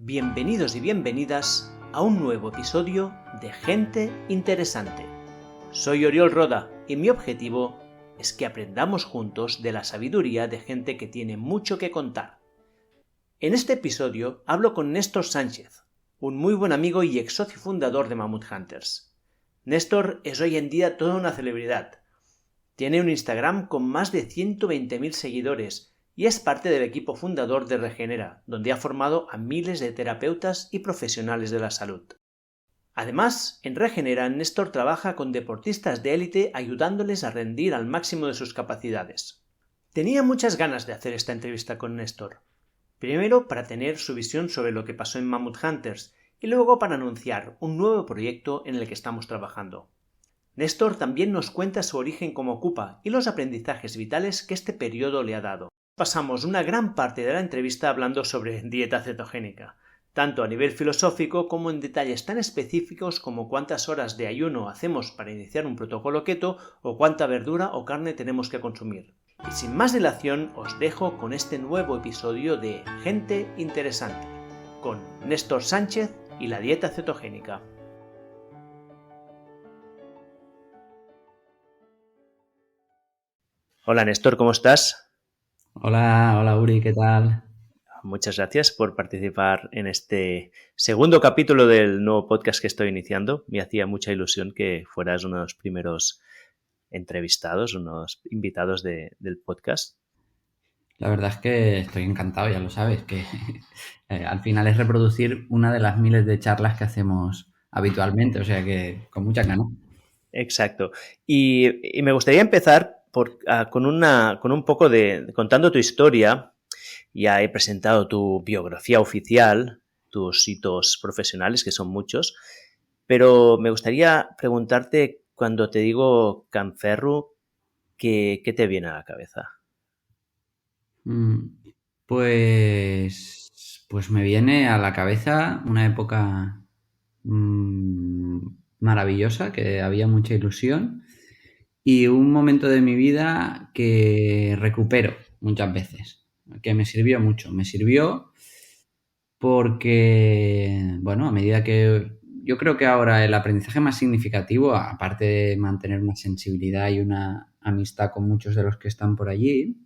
Bienvenidos y bienvenidas a un nuevo episodio de Gente Interesante. Soy Oriol Roda y mi objetivo es que aprendamos juntos de la sabiduría de gente que tiene mucho que contar. En este episodio hablo con Néstor Sánchez, un muy buen amigo y ex socio fundador de Mammoth Hunters. Néstor es hoy en día toda una celebridad. Tiene un Instagram con más de 120.000 seguidores y es parte del equipo fundador de Regenera, donde ha formado a miles de terapeutas y profesionales de la salud. Además, en Regenera, Néstor trabaja con deportistas de élite ayudándoles a rendir al máximo de sus capacidades. Tenía muchas ganas de hacer esta entrevista con Néstor. Primero, para tener su visión sobre lo que pasó en Mammoth Hunters y luego para anunciar un nuevo proyecto en el que estamos trabajando. Néstor también nos cuenta su origen como ocupa y los aprendizajes vitales que este periodo le ha dado. Pasamos una gran parte de la entrevista hablando sobre dieta cetogénica, tanto a nivel filosófico como en detalles tan específicos como cuántas horas de ayuno hacemos para iniciar un protocolo keto o cuánta verdura o carne tenemos que consumir. Y sin más dilación os dejo con este nuevo episodio de Gente Interesante, con Néstor Sánchez y la dieta cetogénica. Hola Néstor, ¿cómo estás? Hola Uri, ¿qué tal? Muchas gracias por participar en este segundo capítulo del nuevo podcast que estoy iniciando. Me hacía mucha ilusión que fueras uno de los primeros entrevistados, unos invitados del podcast. La verdad es que estoy encantado, ya lo sabes, que al final es reproducir una de las miles de charlas que hacemos habitualmente, o sea que con mucha ganas. Exacto. Y me gustaría empezar con un poco contando tu historia. Ya he presentado tu biografía oficial, tus hitos profesionales, que son muchos, pero me gustaría preguntarte, cuando te digo Canferru, ¿qué te viene a la cabeza? Pues me viene a la cabeza una época maravillosa, que había mucha ilusión, y un momento de mi vida que recupero muchas veces, que me sirvió mucho. Me sirvió porque, bueno, a medida que yo creo que ahora el aprendizaje más significativo, aparte de mantener una sensibilidad y una amistad con muchos de los que están por allí,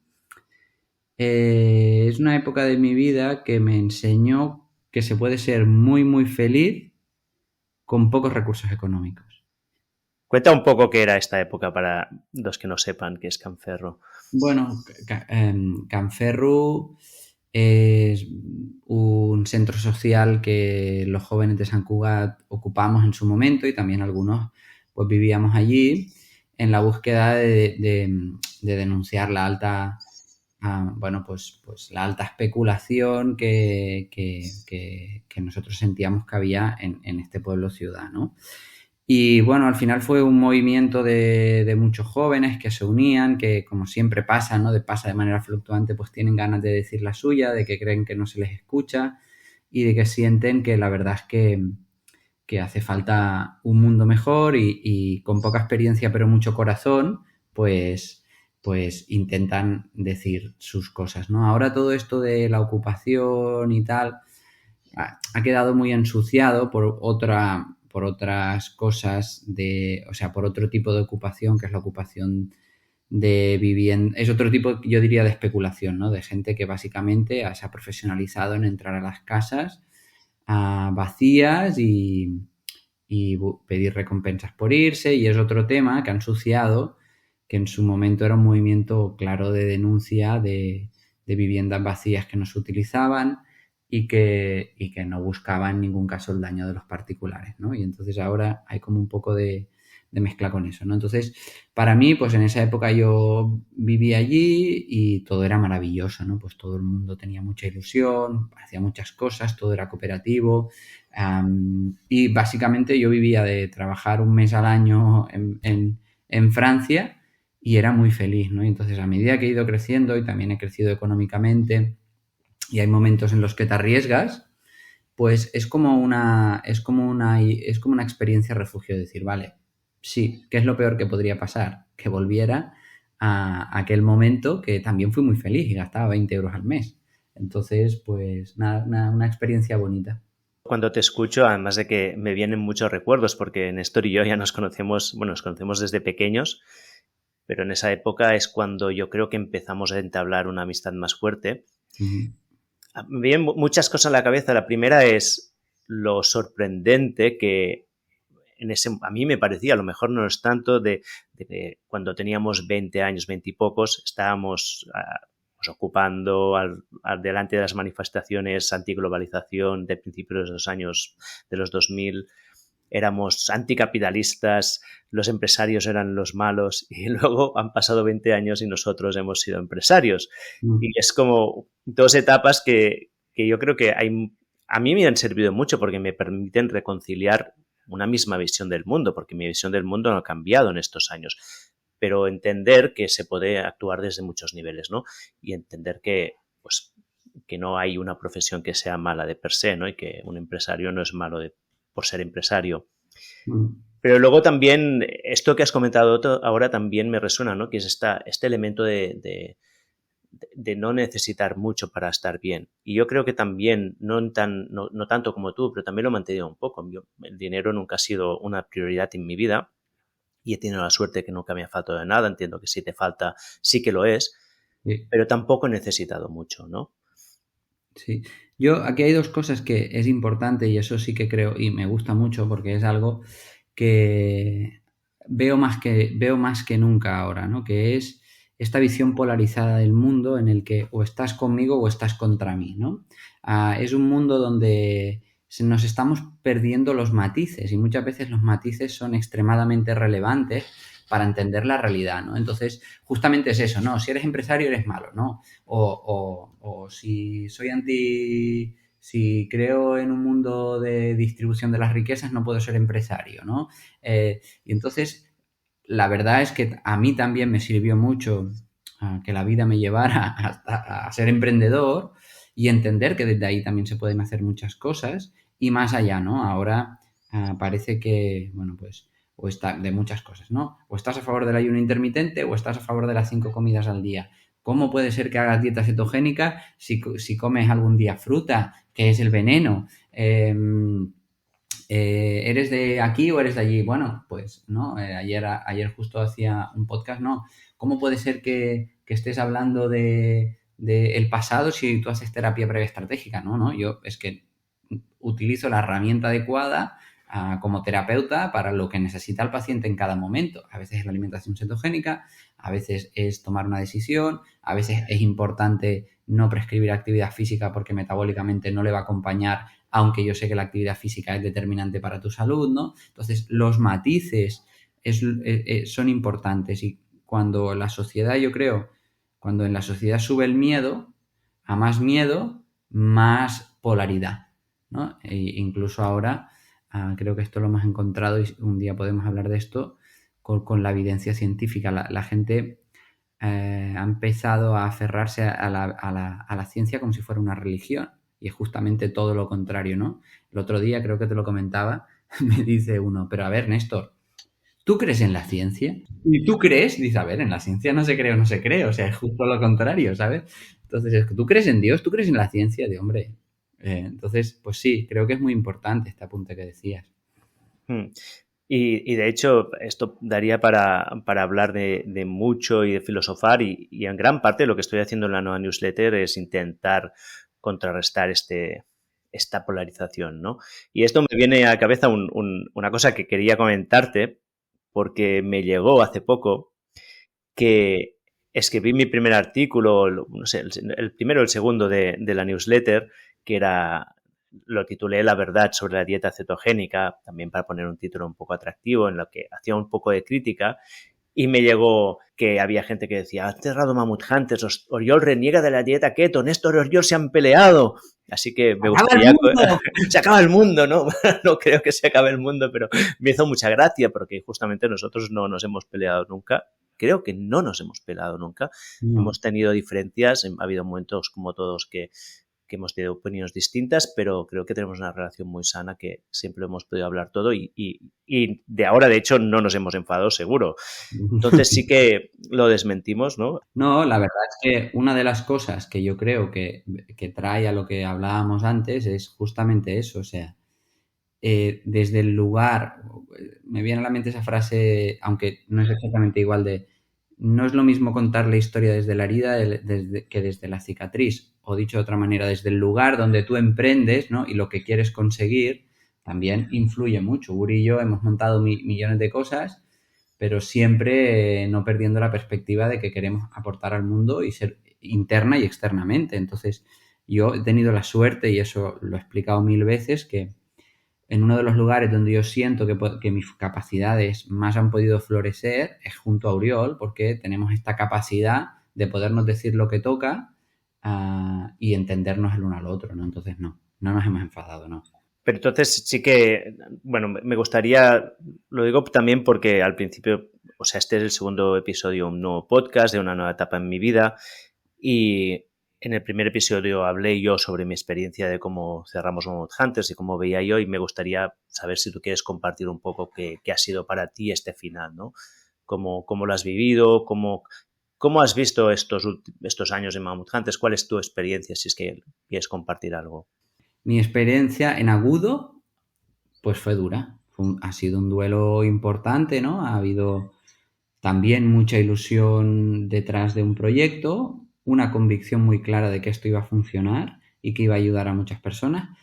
es una época de mi vida que me enseñó que se puede ser muy, muy feliz con pocos recursos económicos. Cuenta un poco qué era esta época para los que no sepan qué es Canferru. Bueno, Canferru es un centro social que los jóvenes de Sant Cugat ocupamos en su momento y también algunos pues vivíamos allí en la búsqueda de denunciar la alta, pues la alta especulación que nosotros sentíamos que había en este pueblo ciudad, ¿no? Y bueno, al final fue un movimiento de muchos jóvenes que se unían, que como siempre pasa, ¿no? Pasa de manera fluctuante, pues tienen ganas de decir la suya, de que creen que no se les escucha y de que sienten que la verdad es que hace falta un mundo mejor y con poca experiencia pero mucho corazón, pues intentan decir sus cosas, ¿no? Ahora todo esto de la ocupación y tal ha quedado muy ensuciado por otras cosas por otro tipo de ocupación, que es la ocupación de vivienda. Es otro tipo, yo diría, de especulación, ¿no? De gente que básicamente se ha profesionalizado en entrar a las casas vacías y pedir recompensas por irse, y es otro tema que ha ensuciado, que en su momento era un movimiento claro de denuncia de viviendas vacías que no se utilizaban y que no buscaban en ningún caso el daño de los particulares, ¿no? Y entonces ahora hay como un poco de mezcla con eso, ¿no? Entonces, para mí, pues en esa época yo viví allí y todo era maravilloso, ¿no? Pues todo el mundo tenía mucha ilusión, hacía muchas cosas, todo era cooperativo, y básicamente yo vivía de trabajar un mes al año en Francia y era muy feliz, ¿no? Y entonces, a medida que he ido creciendo y también he crecido económicamente y hay momentos en los que te arriesgas, pues es como una experiencia refugio, decir, vale, sí, ¿qué es lo peor que podría pasar? Que volviera a aquel momento que también fui muy feliz y gastaba 20 euros al mes. Entonces, pues nada, una experiencia bonita. Cuando te escucho, además de que me vienen muchos recuerdos, porque Néstor y yo ya nos conocemos desde pequeños, pero en esa época es cuando yo creo que empezamos a entablar una amistad más fuerte. Uh-huh. Me vienen muchas cosas en la cabeza. La primera es lo sorprendente que a mí me parecía, a lo mejor no es tanto, de que cuando teníamos 20 años, 20 y pocos, estábamos pues, ocupando delante de las manifestaciones antiglobalización de principios de los años de los 2000. Éramos anticapitalistas, los empresarios eran los malos y luego han pasado 20 años y nosotros hemos sido empresarios. Uh-huh. Y es como dos etapas que yo creo que a mí me han servido mucho porque me permiten reconciliar una misma visión del mundo, porque mi visión del mundo no ha cambiado en estos años, pero entender que se puede actuar desde muchos niveles, ¿no? Y entender que, pues, que no hay una profesión que sea mala de per se, ¿no? Y que un empresario no es malo por ser empresario. Pero luego también, esto que has comentado ahora también me resuena, ¿no? Que es este elemento de no necesitar mucho para estar bien. Y yo creo que también, no tanto como tú, pero también lo he mantenido un poco. El dinero nunca ha sido una prioridad en mi vida y he tenido la suerte que nunca me ha faltado de nada. Entiendo que si te falta, sí que lo es, Sí. pero tampoco he necesitado mucho, ¿no? Sí, yo aquí hay dos cosas que es importante y eso sí que creo y me gusta mucho porque es algo que veo más que nunca ahora, ¿no? Que es esta visión polarizada del mundo en el que o estás conmigo o estás contra mí, ¿no? Es un mundo donde nos estamos perdiendo los matices y muchas veces los matices son extremadamente relevantes para entender la realidad, ¿no? Entonces, justamente es eso, ¿no? Si eres empresario eres malo, ¿no? O si soy si creo en un mundo de distribución de las riquezas, no puedo ser empresario, ¿no? Y entonces, la verdad es que a mí también me sirvió mucho que la vida me llevara a ser emprendedor y entender que desde ahí también se pueden hacer muchas cosas y más allá, ¿no? Ahora parece que, bueno, pues, o está de muchas cosas, ¿no? O estás a favor del ayuno intermitente o estás a favor de las 5 comidas al día. ¿Cómo puede ser que hagas dieta cetogénica si comes algún día fruta, que es el veneno? ¿Eres de aquí o eres de allí? Bueno, pues no, ayer justo hacía un podcast, no. ¿Cómo puede ser que estés hablando de el pasado si tú haces terapia previa estratégica? No, yo es que utilizo la herramienta adecuada como terapeuta para lo que necesita el paciente en cada momento. A veces es la alimentación cetogénica, a veces es tomar una decisión, a veces es importante no prescribir actividad física porque metabólicamente no le va a acompañar, aunque yo sé que la actividad física es determinante para tu salud, ¿no? Entonces, los matices son importantes y cuando la sociedad, yo creo, cuando en la sociedad sube el miedo, a más miedo, más polaridad, ¿no? E incluso ahora creo que esto lo hemos encontrado y un día podemos hablar de esto con la evidencia científica. La gente ha empezado a aferrarse a la ciencia como si fuera una religión y es justamente todo lo contrario, ¿no? El otro día, creo que te lo comentaba, me dice uno, pero a ver, Néstor, ¿tú crees en la ciencia? ¿Y tú crees? Dice, a ver, en la ciencia no se cree o no se cree, o sea, es justo lo contrario, ¿sabes? Entonces, es que tú crees en Dios, tú crees en la ciencia, de hombre. Entonces, pues sí, creo que es muy importante este apunte que decías. Y de hecho, esto daría para hablar de mucho y de filosofar y en gran parte lo que estoy haciendo en la nueva newsletter es intentar contrarrestar esta polarización, ¿no? Y esto me viene a la cabeza una cosa que quería comentarte porque me llegó hace poco que escribí mi primer artículo, no sé, el primero o el segundo de la newsletter, que lo titulé La verdad sobre la dieta cetogénica, también para poner un título un poco atractivo, en lo que hacía un poco de crítica, y me llegó que había gente que decía, ha cerrado Mammoth Hunters, Oriol reniega de la dieta keto, Néstor y Oriol se han peleado. Así que me gustaría... Se acaba el mundo, ¿no? No creo que se acabe el mundo, pero me hizo mucha gracia porque justamente nosotros no nos hemos peleado nunca. Creo que no nos hemos peleado nunca. No. Hemos tenido diferencias, ha habido momentos como todos que que hemos tenido opiniones distintas, pero creo que tenemos una relación muy sana, que siempre hemos podido hablar todo y de ahora, de hecho, no nos hemos enfadado seguro. Entonces sí que lo desmentimos, ¿no? No, la verdad es que una de las cosas que yo creo que trae a lo que hablábamos antes es justamente eso, o sea, desde el lugar, me viene a la mente esa frase, aunque no es exactamente igual de, no es lo mismo contar la historia desde la herida que desde la cicatriz, o dicho de otra manera, desde el lugar donde tú emprendes, ¿no? Y lo que quieres conseguir también influye mucho. Uri y yo hemos montado millones de cosas, pero siempre no perdiendo la perspectiva de que queremos aportar al mundo y ser interna y externamente. Entonces, yo he tenido la suerte, y eso lo he explicado 1000 veces, que en uno de los lugares donde yo siento que mis capacidades más han podido florecer es junto a Oriol, porque tenemos esta capacidad de podernos decir lo que toca y entendernos el uno al otro, ¿no? Entonces, no nos hemos enfadado, ¿no? Pero entonces sí que, bueno, me gustaría, lo digo también porque al principio, o sea, este es el segundo episodio, un nuevo podcast de una nueva etapa en mi vida, y en el primer episodio hablé yo sobre mi experiencia de cómo cerramos Mammoth Hunters y cómo veía yo, y me gustaría saber si tú quieres compartir un poco qué ha sido para ti este final, ¿no? Cómo lo has vivido, cómo has visto estos años en Mammoth Hunters, cuál es tu experiencia, si es que quieres compartir algo. Mi experiencia en agudo, pues fue dura. Ha sido un duelo importante, ¿no? Ha habido también mucha ilusión detrás de un proyecto, una convicción muy clara de que esto iba a funcionar y que iba a ayudar a muchas personas.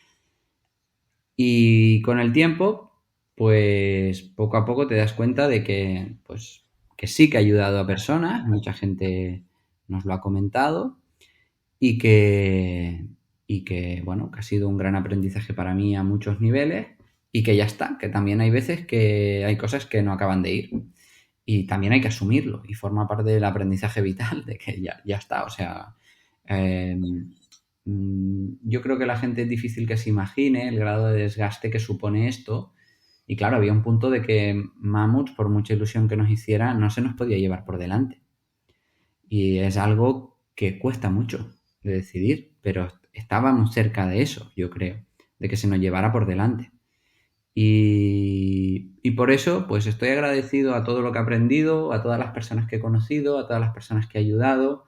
Y con el tiempo, pues poco a poco te das cuenta de que, pues, que sí que ha ayudado a personas, mucha gente nos lo ha comentado, y que, bueno, que ha sido un gran aprendizaje para mí a muchos niveles, y que ya está, que también hay veces que hay cosas que no acaban de ir. Y también hay que asumirlo, y forma parte del aprendizaje vital, de que ya está, o sea, yo creo que la gente es difícil que se imagine el grado de desgaste que supone esto, y claro, había un punto de que Mammoth, por mucha ilusión que nos hiciera, no se nos podía llevar por delante. Y es algo que cuesta mucho de decidir, pero estábamos cerca de eso, yo creo, de que se nos llevara por delante. Y por eso, pues estoy agradecido a todo lo que he aprendido, a todas las personas que he conocido, a todas las personas que he ayudado.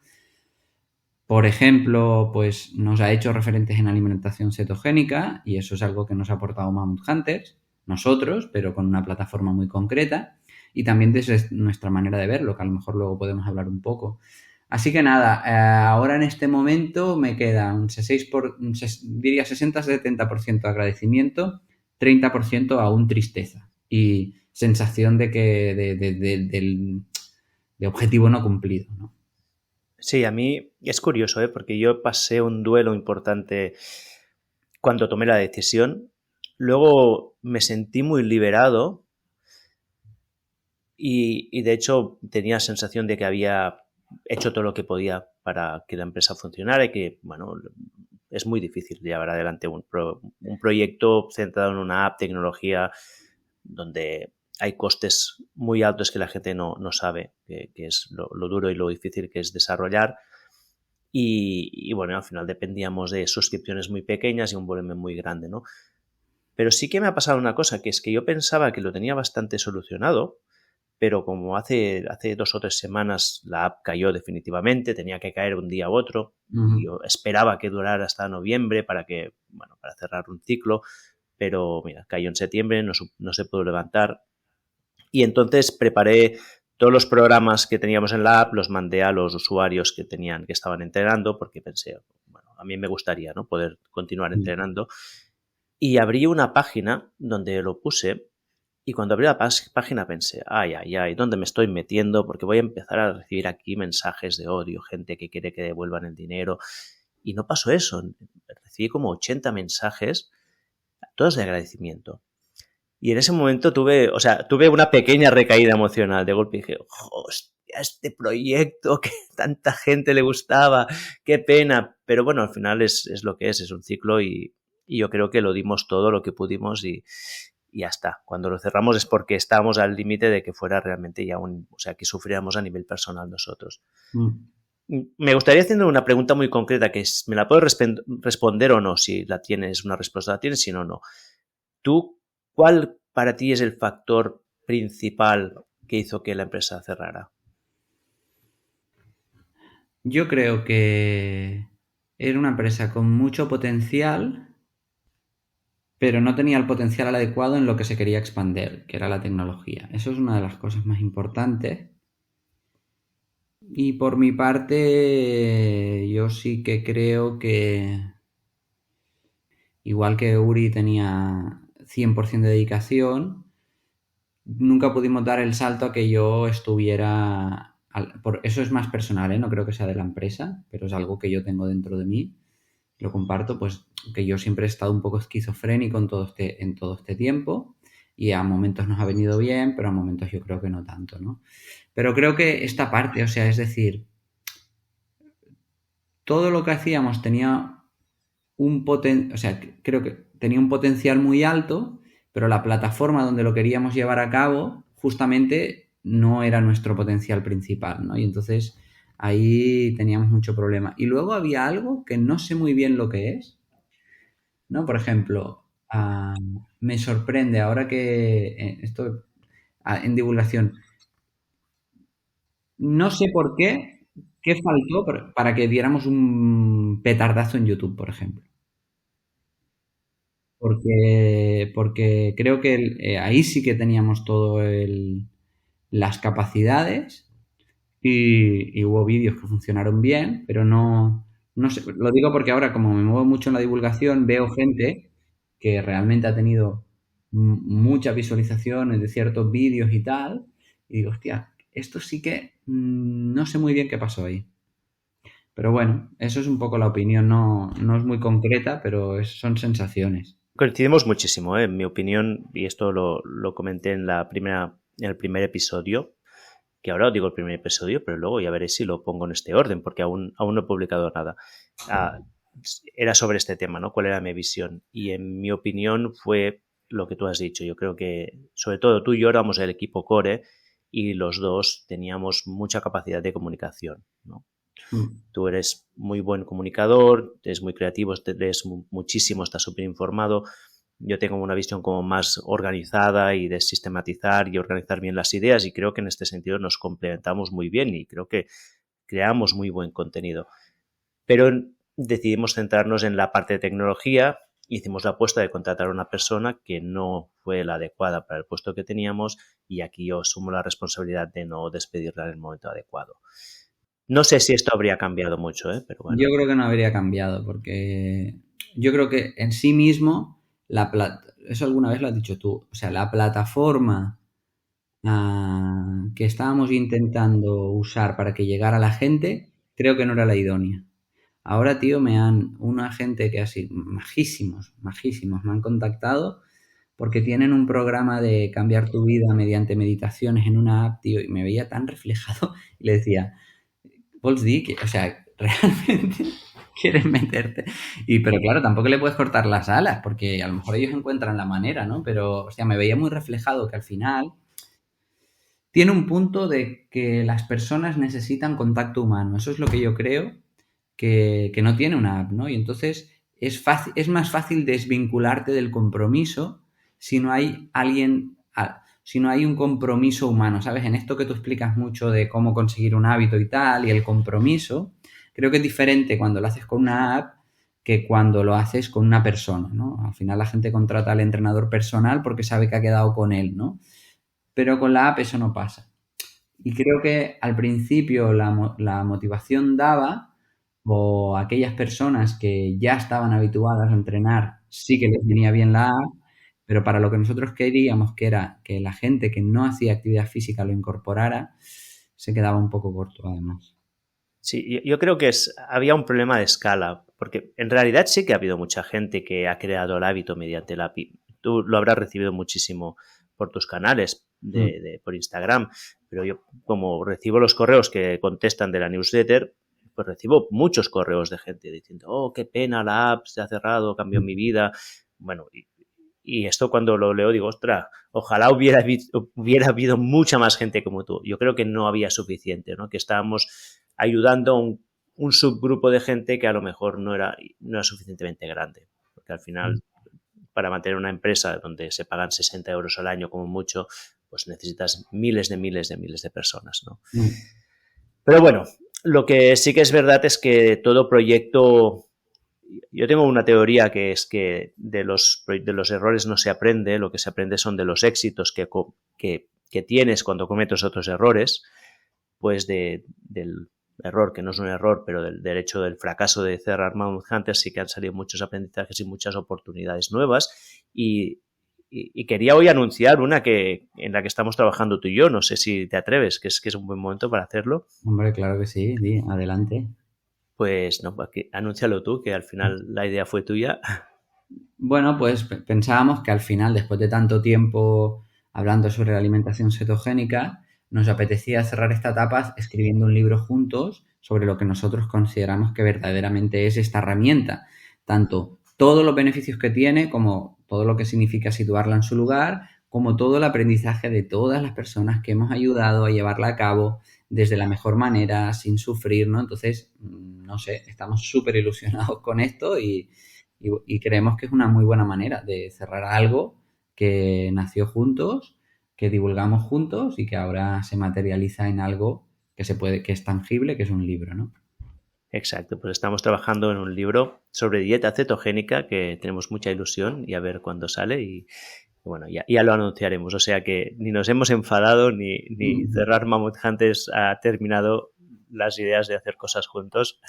Por ejemplo, pues nos ha hecho referentes en alimentación cetogénica, y eso es algo que nos ha aportado Mammoth Hunters, nosotros, pero con una plataforma muy concreta, y también desde nuestra manera de verlo, que a lo mejor luego podemos hablar un poco. Así que nada, ahora en este momento me queda diría 60-70% agradecimiento, 30% aún tristeza y sensación de objetivo no cumplido, ¿no? Sí, a mí es curioso, porque yo pasé un duelo importante cuando tomé la decisión. Luego me sentí muy liberado y de hecho tenía la sensación de que había hecho todo lo que podía para que la empresa funcionara, y que, bueno, es muy difícil llevar adelante un proyecto centrado en una app, tecnología, donde hay costes muy altos que la gente no sabe, que es lo duro y lo difícil que es desarrollar. Y bueno, al final dependíamos de suscripciones muy pequeñas y un volumen muy grande, ¿no? Pero sí que me ha pasado una cosa, que es que yo pensaba que lo tenía bastante solucionado, pero como hace 2 o 3 semanas la app cayó definitivamente, tenía que caer un día u otro. Yo esperaba que durara hasta noviembre para cerrar un ciclo, pero mira, cayó en septiembre, no se pudo levantar. Y entonces preparé todos los programas que teníamos en la app, los mandé a los usuarios que estaban entrenando, porque pensé, bueno, a mí me gustaría, ¿no?, poder continuar entrenando. Y abrí una página donde lo puse, y cuando abrí la página pensé, ay, ¿dónde me estoy metiendo? Porque voy a empezar a recibir aquí mensajes de odio, gente que quiere que devuelvan el dinero. Y no pasó eso. Recibí como 80 mensajes, todos de agradecimiento. Y en ese momento tuve una pequeña recaída emocional. De golpe dije, hostia, este proyecto que tanta gente le gustaba, qué pena. Pero bueno, al final es lo que es un ciclo, y yo creo que lo dimos todo lo que pudimos, y ya está. Cuando lo cerramos es porque estábamos al límite de que fuera realmente ya que sufriéramos a nivel personal nosotros. Me gustaría hacer una pregunta muy concreta que me la puedes responder o no, si la tienes, una respuesta la tienes, si no, no. ¿Tú, cuál para ti es el factor principal que hizo que la empresa cerrara? Yo creo que era una empresa con mucho potencial, pero no tenía el potencial adecuado en lo que se quería expandir, que era la tecnología. Eso es una de las cosas más importantes. Y por mi parte, yo sí que creo que, igual que Uri tenía 100% de dedicación, nunca pudimos dar el salto a que yo estuviera... Eso es más personal, ¿eh? No creo que sea de la empresa, pero es algo que yo tengo dentro de mí. Lo comparto, pues que yo siempre he estado un poco esquizofrénico en todo este tiempo y a momentos nos ha venido bien, pero a momentos yo creo que no tanto, ¿no? Pero creo que esta parte, o sea, es decir, todo lo que hacíamos tenía o sea, creo que tenía un potencial muy alto, pero la plataforma donde lo queríamos llevar a cabo justamente no era nuestro potencial principal, ¿no? Y entonces ahí teníamos mucho problema. Y luego había algo que no sé muy bien lo que es, ¿no? Por ejemplo, me sorprende ahora que esto en divulgación, no sé por qué faltó para que diéramos un petardazo en YouTube, por ejemplo. Porque creo que ahí sí que teníamos las capacidades y hubo vídeos que funcionaron bien, pero no sé, lo digo porque ahora como me muevo mucho en la divulgación, veo gente que realmente ha tenido muchas visualizaciones de ciertos vídeos y tal, y digo, hostia, esto sí que no sé muy bien qué pasó ahí. Pero bueno, eso es un poco la opinión, no es muy concreta, pero son sensaciones. Coincidimos muchísimo, ¿eh? En mi opinión, y esto lo comenté en el primer episodio, que ahora os digo el primer episodio, pero luego ya veré si lo pongo en este orden, porque aún no he publicado nada. Ah, era sobre este tema, ¿no? ¿Cuál era mi visión? Y en mi opinión fue lo que tú has dicho. Yo creo que, sobre todo tú y yo éramos el equipo core y los dos teníamos mucha capacidad de comunicación, ¿no? Mm. Tú eres muy buen comunicador, eres muy creativo, lees muchísimo, estás súper informado. Yo tengo una visión como más organizada y de sistematizar y organizar bien las ideas y creo que en este sentido nos complementamos muy bien y creo que creamos muy buen contenido. Pero decidimos centrarnos en la parte de tecnología, hicimos la apuesta de contratar a una persona que no fue la adecuada para el puesto que teníamos y aquí yo asumo la responsabilidad de no despedirla en el momento adecuado. No sé si esto habría cambiado mucho, ¿eh? Pero bueno. Yo creo que no habría cambiado, porque yo creo que en sí mismo, eso alguna vez lo has dicho tú, o sea, la plataforma que estábamos intentando usar para que llegara la gente, creo que no era la idónea. Ahora, tío, una gente que así, majísimos, majísimos, me han contactado porque tienen un programa de cambiar tu vida mediante meditaciones en una app, tío, y me veía tan reflejado y le decía, vols dir que, o sea, realmente quieren meterte. Pero claro, tampoco le puedes cortar las alas, porque a lo mejor ellos encuentran la manera, ¿no? Pero, o sea, me veía muy reflejado que al final tiene un punto de que las personas necesitan contacto humano. Eso es lo que yo creo que no tiene una app, ¿no? Y entonces es más fácil desvincularte del compromiso si no hay si no hay un compromiso humano, ¿sabes? En esto que tú explicas mucho de cómo conseguir un hábito y tal, y el compromiso, creo que es diferente cuando lo haces con una app que cuando lo haces con una persona, ¿no? Al final la gente contrata al entrenador personal porque sabe que ha quedado con él, ¿no? Pero con la app eso no pasa. Y creo que al principio la motivación daba, o aquellas personas que ya estaban habituadas a entrenar, sí que les venía bien la app, pero para lo que nosotros queríamos, que era que la gente que no hacía actividad física lo incorporara, se quedaba un poco corto además. Sí, yo creo que había un problema de escala, porque en realidad sí que ha habido mucha gente que ha creado el hábito mediante la API. Tú lo habrás recibido muchísimo por tus canales, por Instagram, pero yo como recibo los correos que contestan de la newsletter, pues recibo muchos correos de gente diciendo, oh, qué pena, la app se ha cerrado, cambió mi vida. Bueno, y esto cuando lo leo digo, ostras, ojalá hubiera habido mucha más gente como tú. Yo creo que no había suficiente, ¿no? Que estábamos ayudando a un subgrupo de gente que a lo mejor no era suficientemente grande. Porque al final, para mantener una empresa donde se pagan 60 euros al año como mucho, pues necesitas miles de personas, ¿no? Pero bueno, lo que sí que es verdad es que todo proyecto... Yo tengo una teoría que es que de los errores no se aprende, lo que se aprende son de los éxitos que tienes cuando cometes otros errores, pues del error, que no es un error, pero del hecho del fracaso de cerrar Mammoth Hunters sí que han salido muchos aprendizajes y muchas oportunidades nuevas y quería hoy anunciar una en la que estamos trabajando tú y yo, no sé si te atreves, que es un buen momento para hacerlo. Hombre, claro que sí, adelante. Pues no, anúncialo tú, que al final la idea fue tuya. Bueno, pues pensábamos que al final, después de tanto tiempo hablando sobre la alimentación cetogénica, nos apetecía cerrar esta etapa escribiendo un libro juntos sobre lo que nosotros consideramos que verdaderamente es esta herramienta, tanto todos los beneficios que tiene como todo lo que significa situarla en su lugar, como todo el aprendizaje de todas las personas que hemos ayudado a llevarla a cabo desde la mejor manera, sin sufrir, ¿no? Entonces, no sé, estamos súper ilusionados con esto y creemos que es una muy buena manera de cerrar algo que nació juntos, que divulgamos juntos y que ahora se materializa en algo que es tangible, que es un libro, ¿no? Exacto, pues estamos trabajando en un libro sobre dieta cetogénica que tenemos mucha ilusión y a ver cuándo sale y bueno, ya lo anunciaremos. O sea que ni nos hemos enfadado ni cerrar Mammoth Hunters ha terminado las ideas de hacer cosas juntos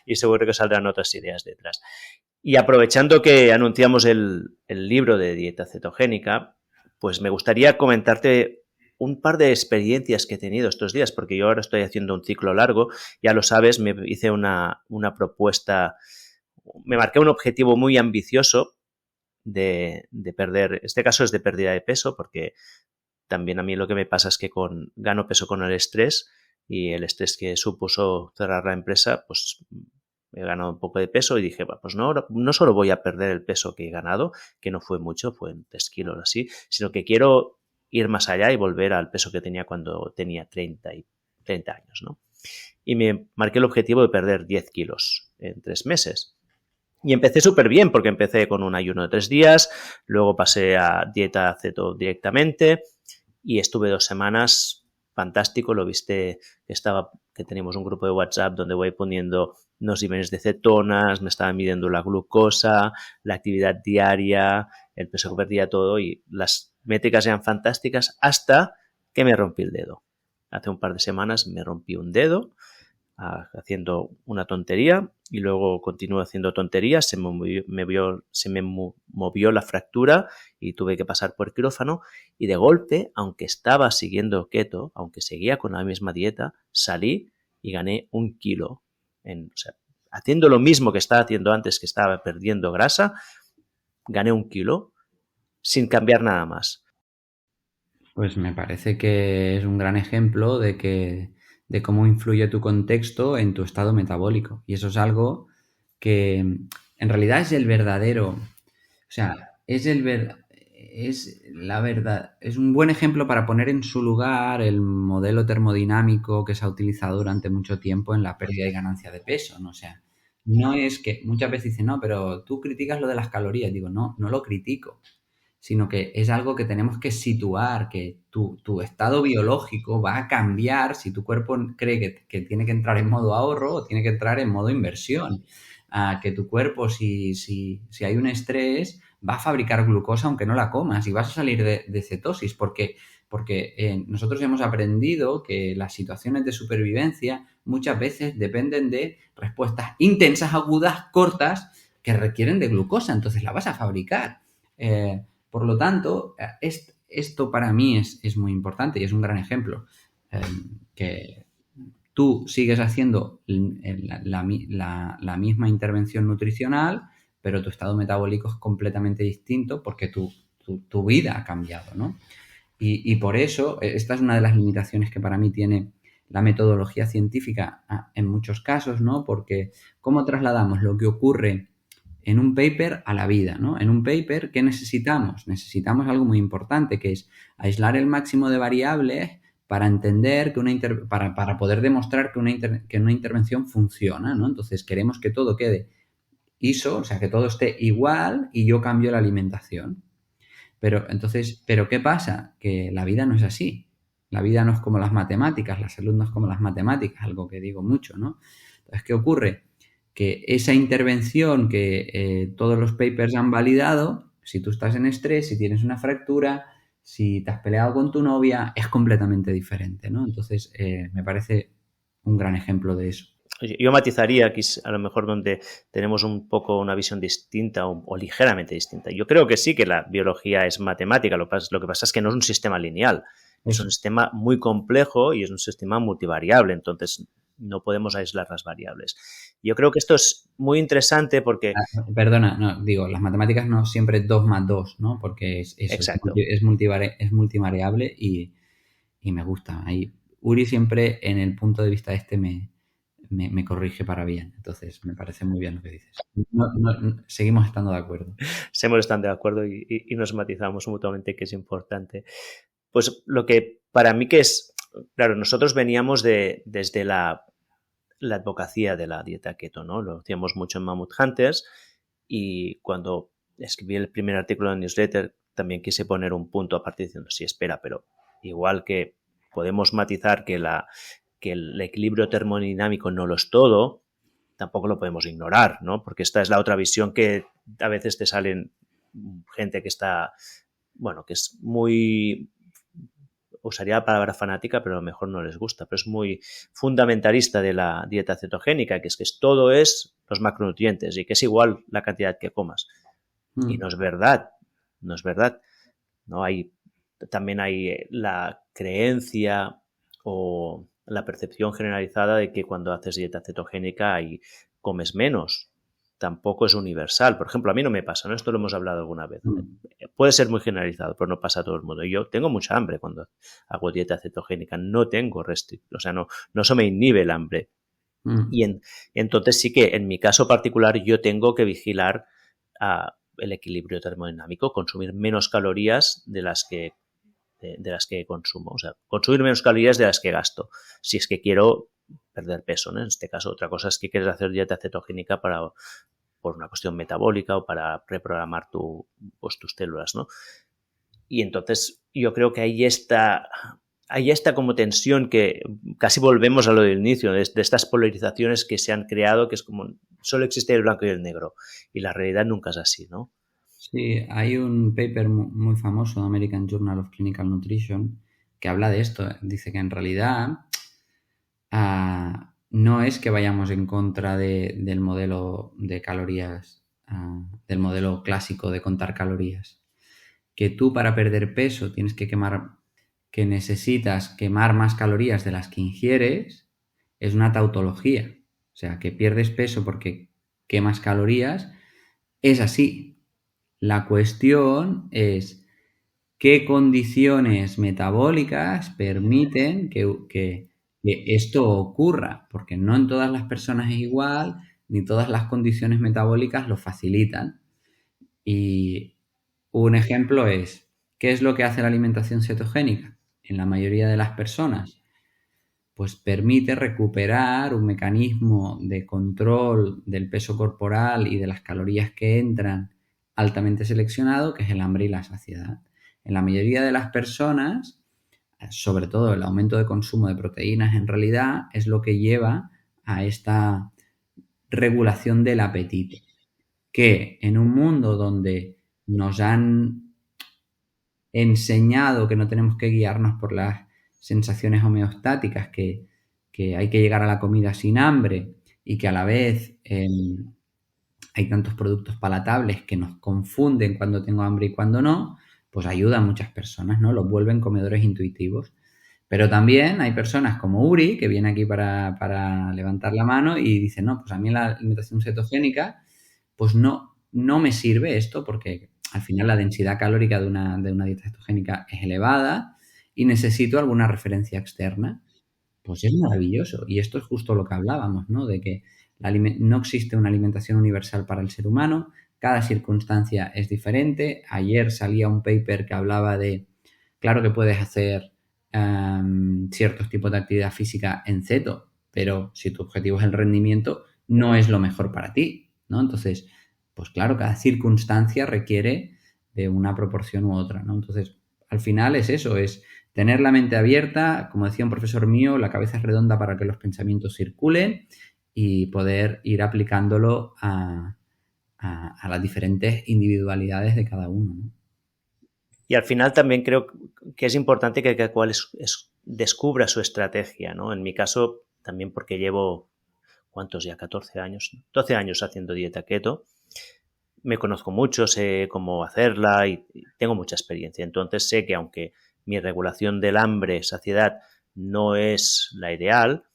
y seguro que saldrán otras ideas detrás. Y aprovechando que anunciamos el libro de dieta cetogénica, pues me gustaría comentarte un par de experiencias que he tenido estos días, porque yo ahora estoy haciendo un ciclo largo, ya lo sabes, me hice una propuesta, me marqué un objetivo muy ambicioso de perder, este caso es de pérdida de peso, porque también a mí lo que me pasa es que gano peso con el estrés y el estrés que supuso cerrar la empresa, pues he ganado un poco de peso y dije, pues no solo voy a perder el peso que he ganado, que no fue mucho, fue en 3 kilos así, sino que quiero ir más allá y volver al peso que tenía cuando tenía 30 años, ¿no? Y me marqué el objetivo de perder 10 kilos en 3 meses. Y empecé súper bien porque empecé con un ayuno de 3 días, luego pasé a dieta ceto directamente y estuve 2 semanas fantástico, lo viste que tenemos un grupo de WhatsApp donde voy poniendo los niveles de cetonas, me estaba midiendo la glucosa, la actividad diaria, el peso que perdía, todo, y las métricas eran fantásticas hasta que me rompí el dedo. Hace un par de semanas me rompí un dedo haciendo una tontería y luego continué haciendo tonterías, se me movió la fractura y tuve que pasar por quirófano y de golpe, aunque estaba siguiendo keto, aunque seguía con la misma dieta, salí y gané 1 kilo. O sea, haciendo lo mismo que estaba haciendo antes, que estaba perdiendo grasa, gané 1 kilo sin cambiar nada más. Pues me parece que es un gran ejemplo de cómo influye tu contexto en tu estado metabólico. Y eso es algo que en realidad es el verdadero, o sea, es la verdad, es un buen ejemplo para poner en su lugar el modelo termodinámico que se ha utilizado durante mucho tiempo en la pérdida y ganancia de peso, ¿no? O sea, no es que muchas veces dicen, no, pero tú criticas lo de las calorías. Digo, no lo critico, sino que es algo que tenemos que situar, que tu estado biológico va a cambiar si tu cuerpo cree que tiene que entrar en modo ahorro o tiene que entrar en modo inversión. Que tu cuerpo, si hay un estrés, va a fabricar glucosa aunque no la comas y vas a salir de cetosis porque nosotros hemos aprendido que las situaciones de supervivencia muchas veces dependen de respuestas intensas, agudas, cortas, que requieren de glucosa, entonces la vas a fabricar. Por lo tanto, esto para mí es muy importante y es un gran ejemplo. Que tú sigues haciendo la misma intervención nutricional, pero tu estado metabólico es completamente distinto porque tu vida ha cambiado, ¿no? Y por eso, esta es una de las limitaciones que para mí tiene la metodología científica en muchos casos, ¿no? Porque ¿cómo trasladamos lo que ocurre en un paper a la vida, ¿no? En un paper, ¿qué necesitamos? Necesitamos algo muy importante, que es aislar el máximo de variables para entender para poder demostrar que una intervención funciona, ¿no? Entonces queremos que todo quede ISO, o sea, que todo esté igual y yo cambio la alimentación. Pero ¿qué pasa? Que la vida no es así. La vida no es como las matemáticas, la salud no es como las matemáticas, algo que digo mucho, ¿no? Entonces, ¿qué ocurre? Que esa intervención que todos los papers han validado, si tú estás en estrés, si tienes una fractura, si te has peleado con tu novia, es completamente diferente, ¿no? Entonces, me parece un gran ejemplo de eso. Yo matizaría aquí a lo mejor donde tenemos un poco una visión distinta o ligeramente distinta. Yo creo que sí que la biología es matemática, lo que pasa es que no es un sistema lineal, es un sistema muy complejo y es un sistema multivariable, entonces no podemos aislar las variables. Yo creo que esto es muy interesante porque... Perdona, no, digo, las matemáticas no siempre es 2 más 2, ¿no? Porque es multivariable y me gusta. Ahí, Uri siempre en el punto de vista me corrige para bien. Entonces, me parece muy bien lo que dices. Seguimos estando de acuerdo. Seguimos estando de acuerdo y nos matizamos mutuamente, que es importante. Pues lo que para mí que es... Claro, nosotros veníamos desde la advocacía de la dieta keto, ¿no? Lo hacíamos mucho en Mammoth Hunters y cuando escribí el primer artículo en newsletter también quise poner un punto aparte diciendo, sí, espera, pero igual que podemos matizar que el equilibrio termodinámico no lo es todo, tampoco lo podemos ignorar, ¿no? Porque esta es la otra visión que a veces te salen gente que está, bueno, que es muy... usaría la palabra fanática, pero a lo mejor no les gusta, pero es muy fundamentalista de la dieta cetogénica, que todo es los macronutrientes y que es igual la cantidad que comas. Y no es verdad, no es verdad. ¿No? También hay la creencia o la percepción generalizada de que cuando haces dieta cetogénica comes menos. Tampoco es universal. Por ejemplo, a mí no me pasa, ¿no? Esto lo hemos hablado alguna vez. Puede ser muy generalizado, pero no pasa a todo el mundo. Yo tengo mucha hambre cuando hago dieta cetogénica. No tengo restricción, o sea, no se me inhibe el hambre. Y entonces sí que en mi caso particular yo tengo que vigilar el equilibrio termodinámico, consumir menos calorías de las que consumo. O sea, consumir menos calorías de las que gasto. Si es que quiero perder peso, ¿no? En este caso, otra cosa es que quieres hacer dieta cetogénica por una cuestión metabólica o para reprogramar tus células, ¿no? Y entonces yo creo que ahí está como tensión que casi volvemos a lo del inicio, de estas polarizaciones que se han creado, que es como solo existe el blanco y el negro, y la realidad nunca es así, ¿no? Sí, hay un paper muy famoso de American Journal of Clinical Nutrition que habla de esto. Dice que en realidad no es que vayamos en contra del modelo de calorías, del modelo clásico de contar calorías. Que tú para perder peso tienes que necesitas quemar más calorías de las que ingieres, es una tautología. O sea, que pierdes peso porque quemas calorías, es así. La cuestión es qué condiciones metabólicas permiten que esto ocurra, porque no en todas las personas es igual, ni todas las condiciones metabólicas lo facilitan. Y un ejemplo es, ¿qué es lo que hace la alimentación cetogénica? En la mayoría de las personas, pues permite recuperar un mecanismo de control del peso corporal y de las calorías que entran altamente seleccionado, que es el hambre y la saciedad. En la mayoría de las personas, sobre todo el aumento de consumo de proteínas en realidad es lo que lleva a esta regulación del apetito, que en un mundo donde nos han enseñado que no tenemos que guiarnos por las sensaciones homeostáticas, que hay que llegar a la comida sin hambre y que a la vez hay tantos productos palatables que nos confunden cuando tengo hambre y cuando no, pues ayuda a muchas personas, ¿no? Los vuelven comedores intuitivos. Pero también hay personas como Uri, que viene aquí para levantar la mano y dice, no, pues a mí la alimentación cetogénica, pues no me sirve esto porque al final la densidad calórica de una dieta cetogénica es elevada y necesito alguna referencia externa. Pues es maravilloso. Y esto es justo lo que hablábamos, ¿no? De que no existe una alimentación universal para el ser humano, cada circunstancia es diferente. Ayer salía un paper que hablaba de, claro que puedes hacer ciertos tipos de actividad física en ceto, pero si tu objetivo es el rendimiento, no es lo mejor para ti, ¿no? Entonces, pues claro, cada circunstancia requiere de una proporción u otra, ¿no? Entonces, al final es eso, es tener la mente abierta, como decía un profesor mío, la cabeza es redonda para que los pensamientos circulen y poder ir aplicándolo a las diferentes individualidades de cada uno, ¿no? Y al final también creo que es importante que cada cual descubra su estrategia, ¿no? En mi caso, también porque llevo, ¿cuántos ya? 14 años, 12 años haciendo dieta keto. Me conozco mucho, sé cómo hacerla y tengo mucha experiencia. Entonces sé que aunque mi regulación del hambre, saciedad, no es la ideal,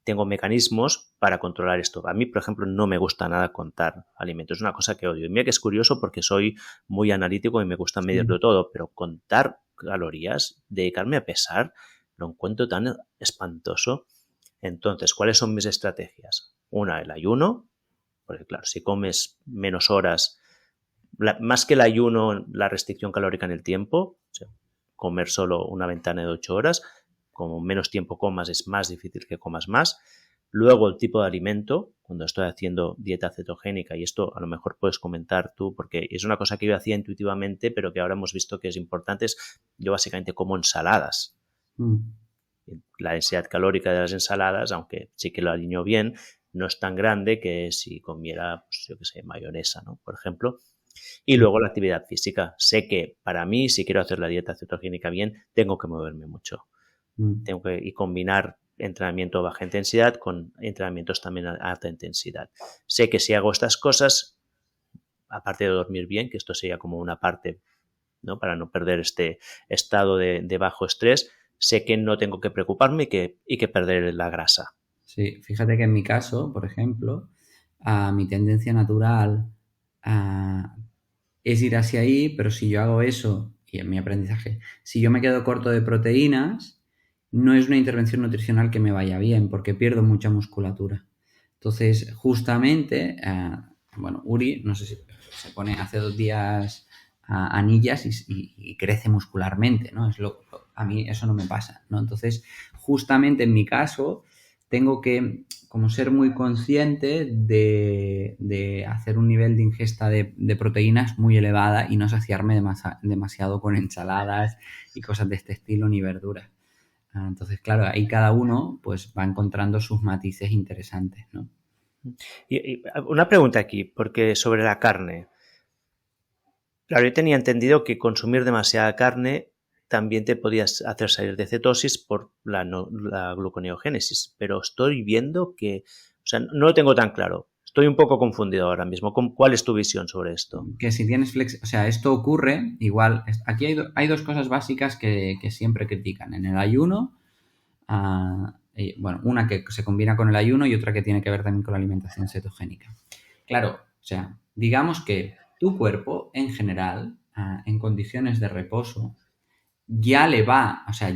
tengo mecanismos para controlar esto. A mí, por ejemplo, no me gusta nada contar alimentos. Es una cosa que odio. Y mira que es curioso porque soy muy analítico y me gusta medirlo todo, pero contar calorías, dedicarme a pesar, lo encuentro tan espantoso. Entonces, ¿cuáles son mis estrategias? Una, el ayuno, porque claro, si comes menos horas, más que el ayuno, la restricción calórica en el tiempo, o sea, comer solo una ventana de 8 horas, como menos tiempo comas es más difícil que comas más. Luego el tipo de alimento, cuando estoy haciendo dieta cetogénica, y esto a lo mejor puedes comentar tú, porque es una cosa que yo hacía intuitivamente, pero que ahora hemos visto que es importante, es yo básicamente como ensaladas. La densidad calórica de las ensaladas, aunque sí que lo alineo bien, no es tan grande que si comiera, pues, yo qué sé, mayonesa, ¿no? Por ejemplo. Y luego la actividad física. Sé que para mí, si quiero hacer la dieta cetogénica bien, tengo que moverme mucho. Tengo que combinar entrenamiento a baja intensidad con entrenamientos también a alta intensidad. Sé que si hago estas cosas, aparte de dormir bien, que esto sería como una parte, ¿no? Para no perder este estado de bajo estrés, sé que no tengo que preocuparme y que perder la grasa. Sí, fíjate que en mi caso, por ejemplo, mi tendencia natural es ir hacia ahí, pero si yo hago eso, y en mi aprendizaje, si yo me quedo corto de proteínas, no es una intervención nutricional que me vaya bien, porque pierdo mucha musculatura. Entonces, justamente, bueno, Uri, no sé si se pone, hace 2 días anillas y crece muscularmente, ¿no? A mí eso no me pasa, ¿no? Entonces, justamente en mi caso, tengo que como ser muy consciente de hacer un nivel de ingesta de proteínas muy elevada y no saciarme demasiado con ensaladas y cosas de este estilo ni verduras. Entonces, claro, ahí cada uno pues va encontrando sus matices interesantes, ¿no? Y una pregunta aquí, porque sobre la carne. Claro, yo tenía entendido que consumir demasiada carne también te podías hacer salir de cetosis por la gluconeogénesis, pero estoy viendo que, o sea, no lo tengo tan claro. Estoy un poco confundido ahora mismo. ¿Cuál es tu visión sobre esto? Que si tienes o sea, esto ocurre igual. Aquí hay 2 cosas básicas que siempre critican. En el ayuno, bueno, una que se combina con el ayuno y otra que tiene que ver también con la alimentación cetogénica. Claro, o sea, digamos que tu cuerpo en general, en condiciones de reposo, ya le va, o sea,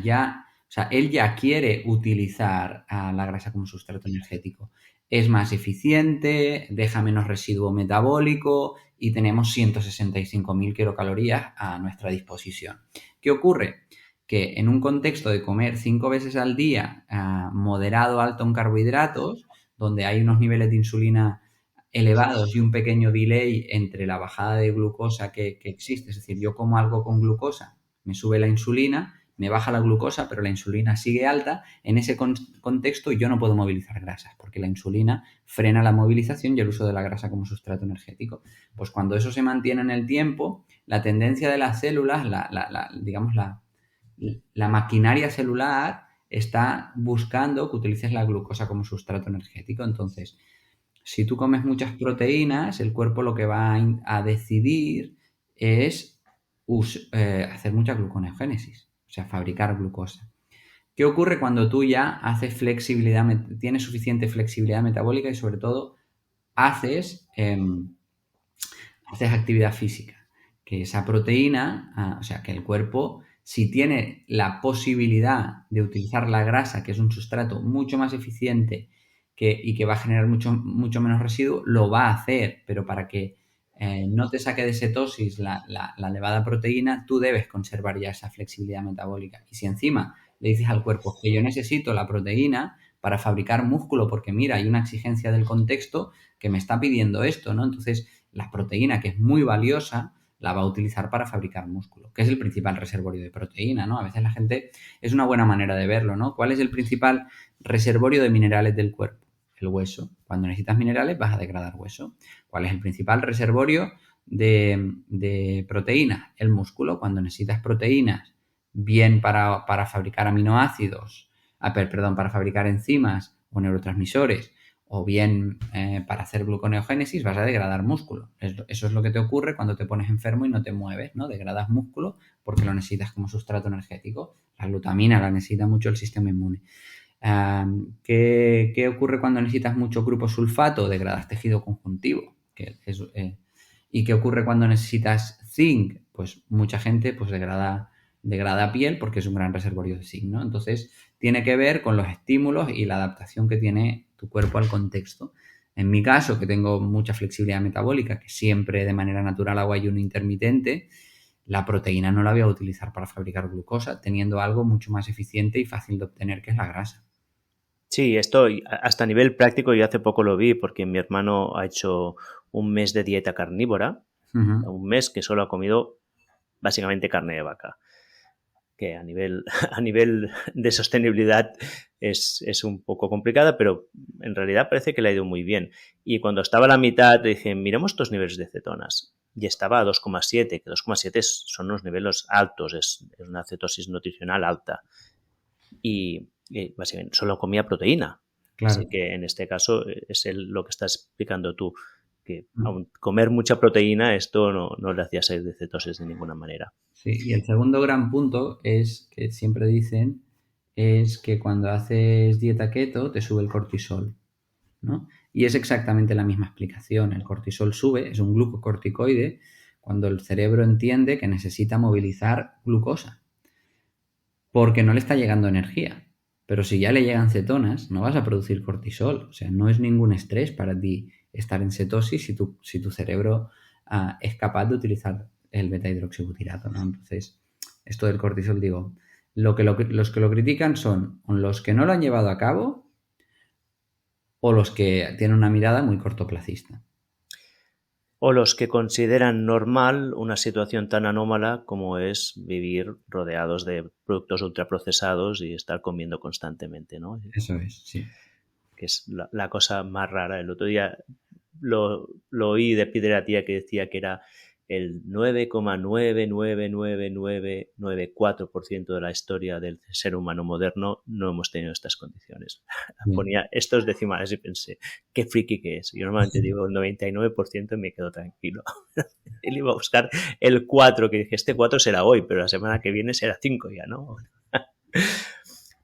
él ya quiere utilizar la grasa como sustrato energético. Es más eficiente, deja menos residuo metabólico y tenemos 165.000 kilocalorías a nuestra disposición. ¿Qué ocurre? Que en un contexto de comer 5 veces al día, moderado, alto en carbohidratos, donde hay unos niveles de insulina elevados y un pequeño delay entre la bajada de glucosa que existe, es decir, yo como algo con glucosa, me sube la insulina, me baja la glucosa, pero la insulina sigue alta. En ese contexto yo no puedo movilizar grasas, porque la insulina frena la movilización y el uso de la grasa como sustrato energético. Pues cuando eso se mantiene en el tiempo, la tendencia de las células, digamos, la maquinaria celular está buscando que utilices la glucosa como sustrato energético. Entonces, si tú comes muchas proteínas, el cuerpo lo que va a decidir es hacer mucha gluconeogénesis, o sea, fabricar glucosa. ¿Qué ocurre cuando tú ya haces flexibilidad, tienes suficiente flexibilidad metabólica y sobre todo haces actividad física? Que esa proteína, o sea, que el cuerpo, si tiene la posibilidad de utilizar la grasa, que es un sustrato mucho más eficiente y que va a generar mucho menos residuo, lo va a hacer, pero para que no te saque de cetosis la elevada proteína, tú debes conservar ya esa flexibilidad metabólica. Y si encima le dices al cuerpo que yo necesito la proteína para fabricar músculo, porque mira, hay una exigencia del contexto que me está pidiendo esto, ¿no? Entonces, la proteína, que es muy valiosa, la va a utilizar para fabricar músculo, que es el principal reservorio de proteína, ¿no? A veces la gente, es una buena manera de verlo, ¿no? ¿Cuál es el principal reservorio de minerales del cuerpo? El hueso. Cuando necesitas minerales vas a degradar hueso. ¿Cuál es el principal reservorio de proteínas? El músculo. Cuando necesitas proteínas, bien para fabricar aminoácidos, para fabricar enzimas o neurotransmisores, o bien para hacer gluconeogénesis, vas a degradar músculo. Eso es lo que te ocurre cuando te pones enfermo y no te mueves, ¿no? Degradas músculo porque lo necesitas como sustrato energético. La glutamina la necesita mucho el sistema inmune. ¿Qué ocurre cuando necesitas mucho grupo sulfato? Degradas tejido conjuntivo. ¿Y qué ocurre cuando necesitas zinc? Pues mucha gente pues degrada piel porque es un gran reservorio de zinc, ¿no? Entonces, tiene que ver con los estímulos y la adaptación que tiene tu cuerpo al contexto. En mi caso, que tengo mucha flexibilidad metabólica, que siempre de manera natural hago ayuno intermitente, la proteína no la voy a utilizar para fabricar glucosa, teniendo algo mucho más eficiente y fácil de obtener, que es la grasa. Sí, esto hasta a nivel práctico yo hace poco lo vi porque mi hermano ha hecho un mes de dieta carnívora, un mes que solo ha comido básicamente carne de vaca, que a nivel de sostenibilidad es un poco complicada, pero en realidad parece que le ha ido muy bien. Y cuando estaba a la mitad dije, miremos estos niveles de cetonas. Y estaba a 2,7, que 2,7 son unos niveles altos, es una cetosis nutricional alta. Y básicamente solo comía proteína. Claro. Así que en este caso es lo que estás explicando tú, que aun comer mucha proteína esto no le hacía salir de cetosis de ninguna manera. Sí, y el segundo gran punto es que siempre dicen es que cuando haces dieta keto te sube el cortisol, ¿no? Y es exactamente la misma explicación. El cortisol sube, es un glucocorticoide, cuando el cerebro entiende que necesita movilizar glucosa, porque no le está llegando energía. Pero si ya le llegan cetonas, no vas a producir cortisol. O sea, no es ningún estrés para ti estar en cetosis si tu cerebro es capaz de utilizar el beta-hidroxibutirato, ¿no? Entonces, esto del cortisol, digo, los que lo critican son los que no lo han llevado a cabo o los que tienen una mirada muy cortoplacista. O los que consideran normal una situación tan anómala como es vivir rodeados de productos ultraprocesados y estar comiendo constantemente, ¿no? Eso es, sí. Que es la cosa más rara. El otro día lo oí de pie de la tía que decía que era el 9,99994% de la historia del ser humano moderno no hemos tenido estas condiciones. Ponía estos decimales y pensé, qué friki que es. Yo normalmente digo el 99% y me quedo tranquilo. Él iba a buscar el 4, que dije, este 4 será hoy, pero la semana que viene será 5 ya, ¿no?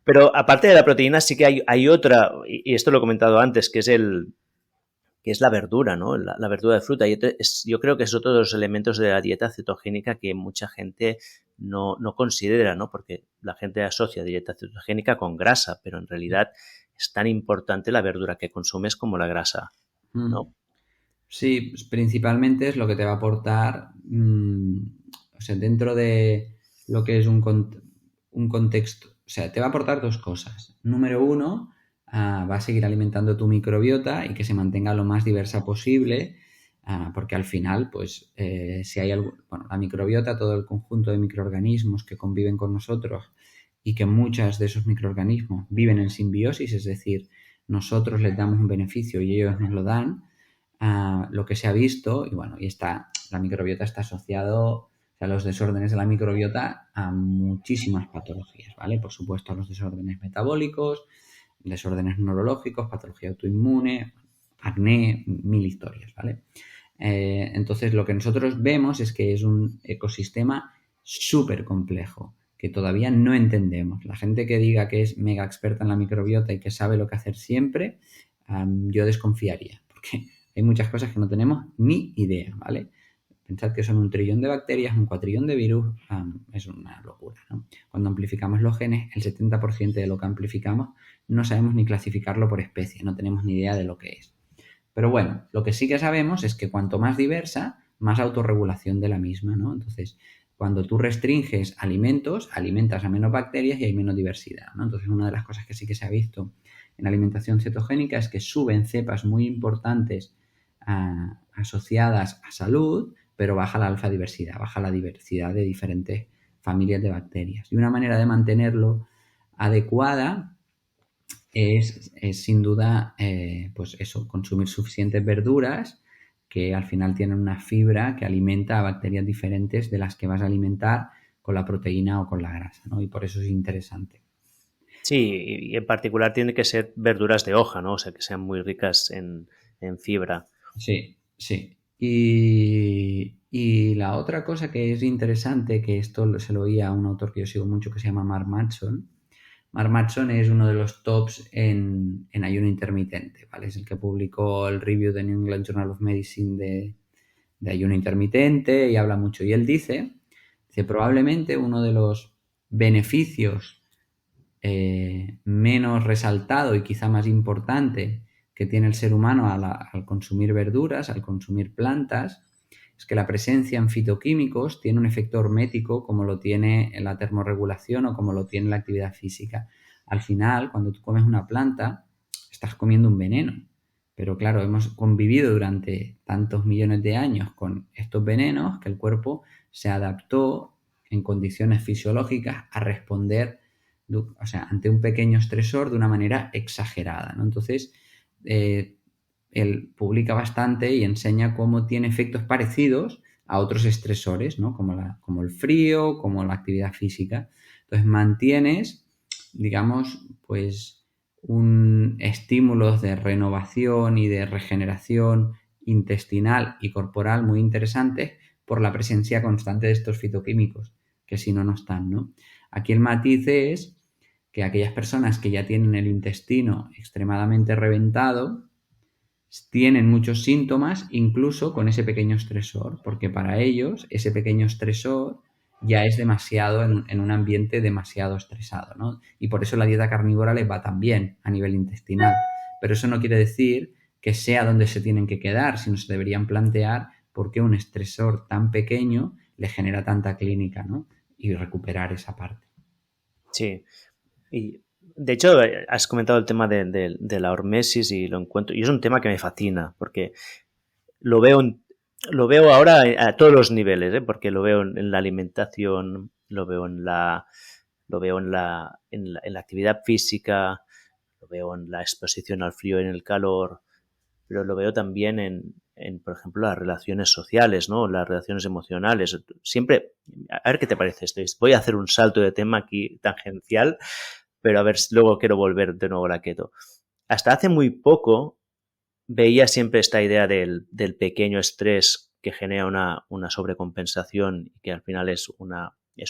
Pero aparte de la proteína sí que hay otra, y esto lo he comentado antes, que es la verdura, ¿no? La verdura de fruta. Yo creo que es otro de los elementos de la dieta cetogénica que mucha gente no considera, ¿no? Porque la gente asocia dieta cetogénica con grasa, pero en realidad es tan importante la verdura que consumes como la grasa, ¿no? Sí, pues principalmente es lo que te va a aportar, o sea, dentro de lo que es un contexto, o sea, te va a aportar dos cosas. Número uno, va a seguir alimentando tu microbiota y que se mantenga lo más diversa posible, porque al final, pues, si hay algo, bueno, la microbiota, todo el conjunto de microorganismos que conviven con nosotros y que muchos de esos microorganismos viven en simbiosis, es decir, nosotros les damos un beneficio y ellos nos lo dan. Lo que se ha visto, y bueno, la microbiota está asociado a los desórdenes de la microbiota a muchísimas patologías, ¿vale? Por supuesto, a los desórdenes metabólicos, desórdenes neurológicos, patología autoinmune, acné, mil historias, ¿vale? Entonces, lo que nosotros vemos es que es un ecosistema súper complejo, que todavía no entendemos. La gente que diga que es mega experta en la microbiota y que sabe lo que hacer siempre, yo desconfiaría, porque hay muchas cosas que no tenemos ni idea, ¿vale? Pensad que son 1 trillón de bacterias, 1 cuatrillón de virus, es una locura, ¿no? Cuando amplificamos los genes, el 70% de lo que amplificamos no sabemos ni clasificarlo por especie, no tenemos ni idea de lo que es. Pero bueno, lo que sí que sabemos es que cuanto más diversa, más autorregulación de la misma, ¿no? Entonces, cuando tú restringes alimentos, alimentas a menos bacterias y hay menos diversidad, ¿no? Entonces, una de las cosas que sí que se ha visto en la alimentación cetogénica es que suben cepas muy importantes asociadas a salud, pero baja la alfa diversidad, baja la diversidad de diferentes familias de bacterias. Y una manera de mantenerlo adecuada es sin duda, pues eso, consumir suficientes verduras que al final tienen una fibra que alimenta a bacterias diferentes de las que vas a alimentar con la proteína o con la grasa, ¿no? Y por eso es interesante. Sí, y en particular tienen que ser verduras de hoja, ¿no? O sea, que sean muy ricas en fibra. Sí, sí. Y la otra cosa que es interesante, que esto se lo oía a un autor que yo sigo mucho que se llama Mark Mattson. Mark Mattson es uno de los tops en ayuno intermitente, ¿vale? Es el que publicó el review de New England Journal of Medicine de ayuno intermitente y habla mucho. Y él dice probablemente uno de los beneficios menos resaltado y quizá más importante que tiene el ser humano al consumir verduras, al consumir plantas, es que la presencia en fitoquímicos tiene un efecto hormético como lo tiene en la termorregulación o como lo tiene la actividad física. Al final, cuando tú comes una planta, estás comiendo un veneno. Pero claro, hemos convivido durante tantos millones de años con estos venenos que el cuerpo se adaptó en condiciones fisiológicas a responder, o sea, ante un pequeño estresor de una manera exagerada, ¿no? Entonces, él publica bastante y enseña cómo tiene efectos parecidos a otros estresores, ¿no? Como el frío, como la actividad física. Entonces mantienes, digamos, pues un estímulo de renovación y de regeneración intestinal y corporal muy interesante por la presencia constante de estos fitoquímicos, que si no, no están, ¿no? Aquí el matiz es que aquellas personas que ya tienen el intestino extremadamente reventado tienen muchos síntomas incluso con ese pequeño estresor, porque para ellos ese pequeño estresor ya es demasiado en un ambiente demasiado estresado, ¿no? Y por eso la dieta carnívora les va tan bien a nivel intestinal. Pero eso no quiere decir que sea donde se tienen que quedar, sino se deberían plantear por qué un estresor tan pequeño le genera tanta clínica, ¿no? Y recuperar esa parte. Sí, y de hecho has comentado el tema de la hormesis y lo encuentro, y es un tema que me fascina, porque lo veo ahora a todos los niveles, ¿eh? Porque lo veo en la alimentación, lo veo en la actividad física, lo veo en la exposición al frío y en el calor, pero lo veo también por ejemplo, las relaciones sociales, ¿no? Las relaciones emocionales. Siempre, a ver qué te parece esto. Voy a hacer un salto de tema aquí tangencial, pero a ver si luego quiero volver de nuevo a la keto. Hasta hace muy poco veía siempre esta idea del pequeño estrés que genera una sobrecompensación y que al final es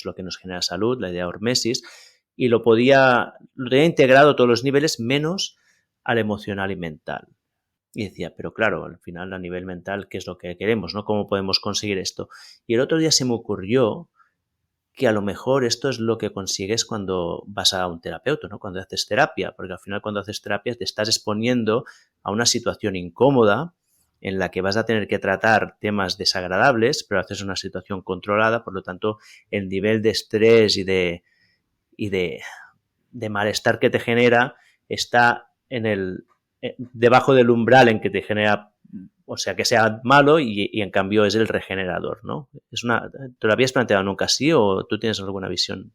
lo que nos genera salud, la idea de hormesis, y lo tenía integrado a todos los niveles menos al emocional y mental. Y decía, pero claro, al final a nivel mental, ¿qué es lo que queremos, no? ¿Cómo podemos conseguir esto? Y el otro día se me ocurrió que a lo mejor esto es lo que consigues cuando vas a un terapeuta, ¿no? Cuando haces terapia, porque al final cuando haces terapia te estás exponiendo a una situación incómoda en la que vas a tener que tratar temas desagradables, pero haces una situación controlada, por lo tanto el nivel de estrés y de malestar que te genera está debajo del umbral en que te genera, o sea, que sea malo y en cambio es el regenerador, ¿no? ¿Te lo habías planteado nunca así o tú tienes alguna visión?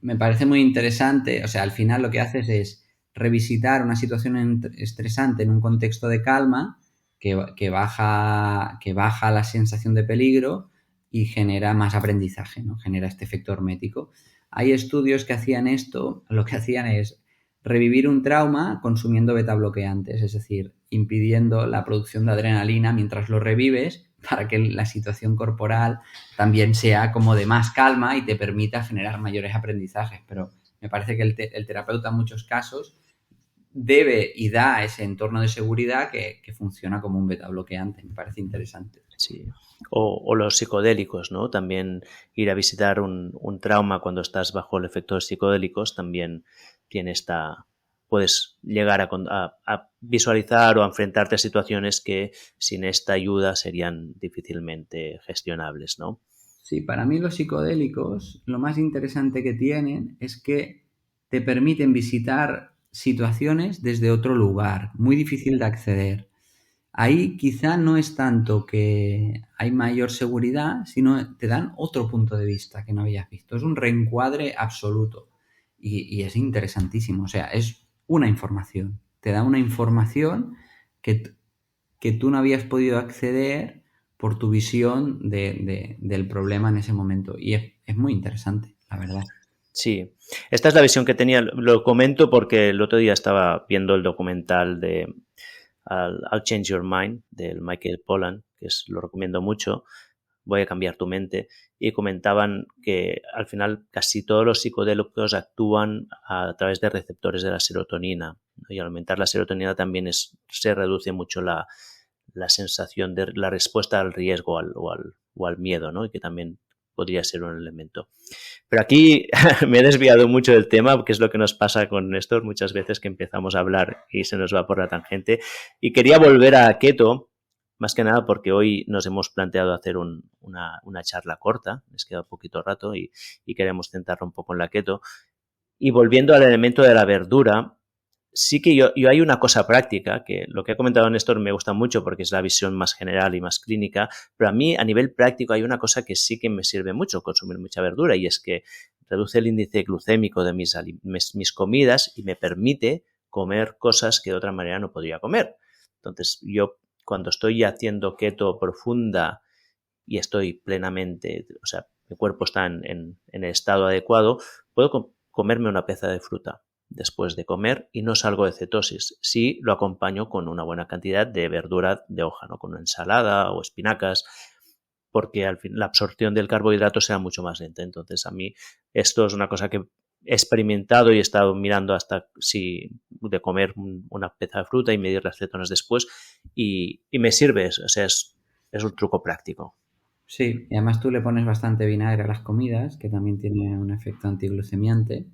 Me parece muy interesante, o sea, al final lo que haces es revisitar una situación estresante en un contexto de calma que baja la sensación de peligro y genera más aprendizaje, ¿no? Genera este efecto hormético. Hay estudios que hacían esto, lo que hacían es revivir un trauma consumiendo betabloqueantes, es decir, impidiendo la producción de adrenalina mientras lo revives para que la situación corporal también sea como de más calma y te permita generar mayores aprendizajes. Pero me parece que el terapeuta en muchos casos debe y da ese entorno de seguridad que funciona como un betabloqueante. Me parece interesante. Sí. O los psicodélicos, ¿no? También ir a visitar un trauma cuando estás bajo el efecto de psicodélicos también tiene puedes llegar a visualizar o a enfrentarte a situaciones que sin esta ayuda serían difícilmente gestionables, ¿no? Sí, para mí los psicodélicos, lo más interesante que tienen es que te permiten visitar situaciones desde otro lugar, muy difícil de acceder. Ahí quizá no es tanto que hay mayor seguridad, sino te dan otro punto de vista que no habías visto. Es un reencuadre absoluto y es interesantísimo. O sea, es una información. Te da una información que, que tú no habías podido acceder por tu visión del problema en ese momento. Y es muy interesante, la verdad. Sí, esta es la visión que tenía. Lo comento porque el otro día estaba viendo el documental de I'll Change Your Mind del Michael Pollan, lo recomiendo mucho. Voy a cambiar tu mente. Y comentaban que al final casi todos los psicodélicos actúan a través de receptores de la serotonina, ¿no? Y al aumentar la serotonina también se reduce mucho la sensación de la respuesta al riesgo o al miedo, ¿no? Y que también podría ser un elemento. Pero aquí me he desviado mucho del tema, que es lo que nos pasa con Néstor muchas veces, que empezamos a hablar y se nos va por la tangente. Y quería volver a keto, más que nada porque hoy nos hemos planteado hacer una charla corta, les queda un poquito rato y queremos centrarlo un poco en la keto. Y volviendo al elemento de la verdura, sí que yo hay una cosa práctica, que lo que ha comentado Néstor me gusta mucho porque es la visión más general y más clínica, pero a mí a nivel práctico hay una cosa que sí que me sirve mucho, consumir mucha verdura, y es que reduce el índice glucémico de mis comidas y me permite comer cosas que de otra manera no podría comer. Entonces, yo cuando estoy haciendo keto profunda y estoy plenamente, o sea, mi cuerpo está en el estado adecuado, puedo comerme una pieza de fruta después de comer y no salgo de cetosis si lo acompaño con una buena cantidad de verdura de hoja, ¿no? Con una ensalada o espinacas, porque al fin la absorción del carbohidrato sea mucho más lenta. Entonces, a mí esto es una cosa que he experimentado y he estado mirando hasta si de comer una pieza de fruta y medir las cetonas después y me sirve, o sea, es un truco práctico. Sí, y además tú le pones bastante vinagre a las comidas, que también tiene un efecto antiglucemiante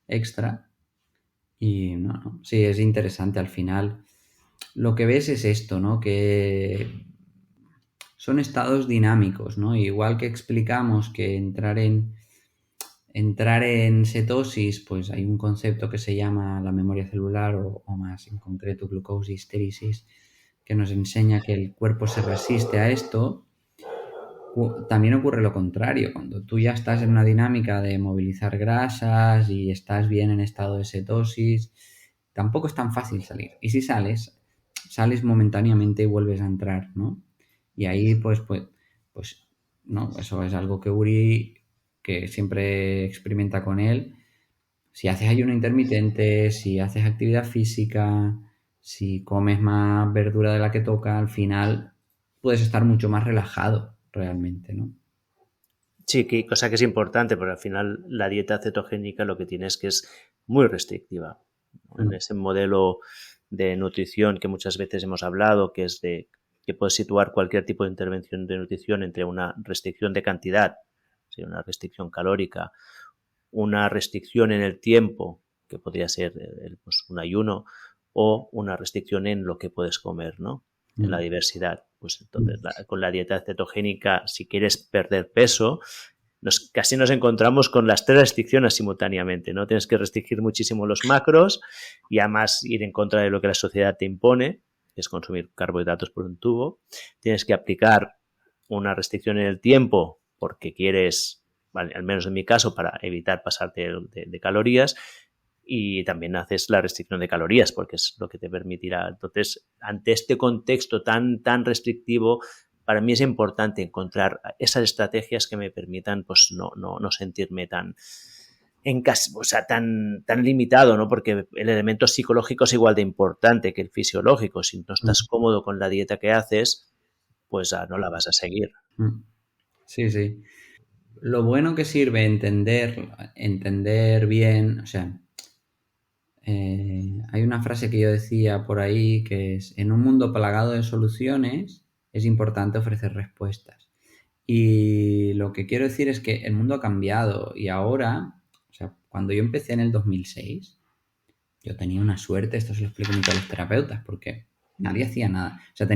extra. Y no, sí, es interesante al final. Lo que ves es esto, ¿no? Que son estados dinámicos, ¿no? Igual que explicamos que entrar en cetosis, pues hay un concepto que se llama la memoria celular o más en concreto glucose que nos enseña que el cuerpo se resiste a esto. También ocurre lo contrario, cuando tú ya estás en una dinámica de movilizar grasas y estás bien en estado de cetosis, tampoco es tan fácil salir. Y si sales momentáneamente y vuelves a entrar, ¿no? Y ahí, pues, no, eso es algo que Uri, que siempre experimenta con él. Si haces ayuno intermitente, si haces actividad física, si comes más verdura de la que toca, al final puedes estar mucho más relajado realmente, ¿no? Sí, cosa que es importante, porque al final la dieta cetogénica lo que tiene es que es muy restrictiva, ¿no? En ese modelo de nutrición que muchas veces hemos hablado, que es de que puedes situar cualquier tipo de intervención de nutrición entre una restricción de cantidad, ¿sí? Una restricción calórica, una restricción en el tiempo, que podría ser pues, un ayuno, o una restricción en lo que puedes comer, ¿no? En la diversidad. Pues entonces, con la dieta cetogénica, si quieres perder peso, casi nos encontramos con las tres restricciones simultáneamente, ¿no? Tienes que restringir muchísimo los macros y además ir en contra de lo que la sociedad te impone, que es consumir carbohidratos por un tubo. Tienes que aplicar una restricción en el tiempo porque quieres, vale, al menos en mi caso, para evitar pasarte de calorías, y también haces la restricción de calorías porque es lo que te permitirá. Entonces, ante este contexto tan restrictivo, para mí es importante encontrar esas estrategias que me permitan pues no sentirme tan o sea, tan limitado, ¿no? Porque el elemento psicológico es igual de importante que el fisiológico. Si no estás cómodo con la dieta que haces, pues no la vas a seguir. Sí, sí. Lo bueno que sirve entender bien, o sea, hay una frase que yo decía por ahí que es, en un mundo plagado de soluciones es importante ofrecer respuestas. Y lo que quiero decir es que el mundo ha cambiado y ahora, o sea, cuando yo empecé en el 2006, yo tenía una suerte, esto se lo explico mucho a los terapeutas, porque nadie hacía nada. O sea,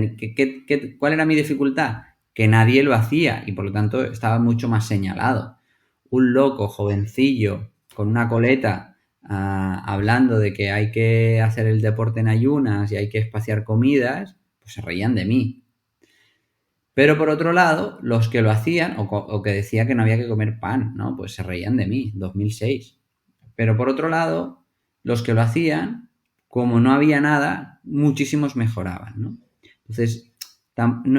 ¿cuál era mi dificultad? que nadie lo hacía y por lo tanto estaba mucho más señalado. Un loco jovencillo con una coleta hablando de que hay que hacer el deporte en ayunas y hay que espaciar comidas, pues se reían de mí. Pero por otro lado, los que lo hacían, o que decía que no había que comer pan, ¿no? Pues se reían de mí, 2006. Pero por otro lado, los que lo hacían, como no había nada, muchísimos mejoraban, ¿no? Entonces,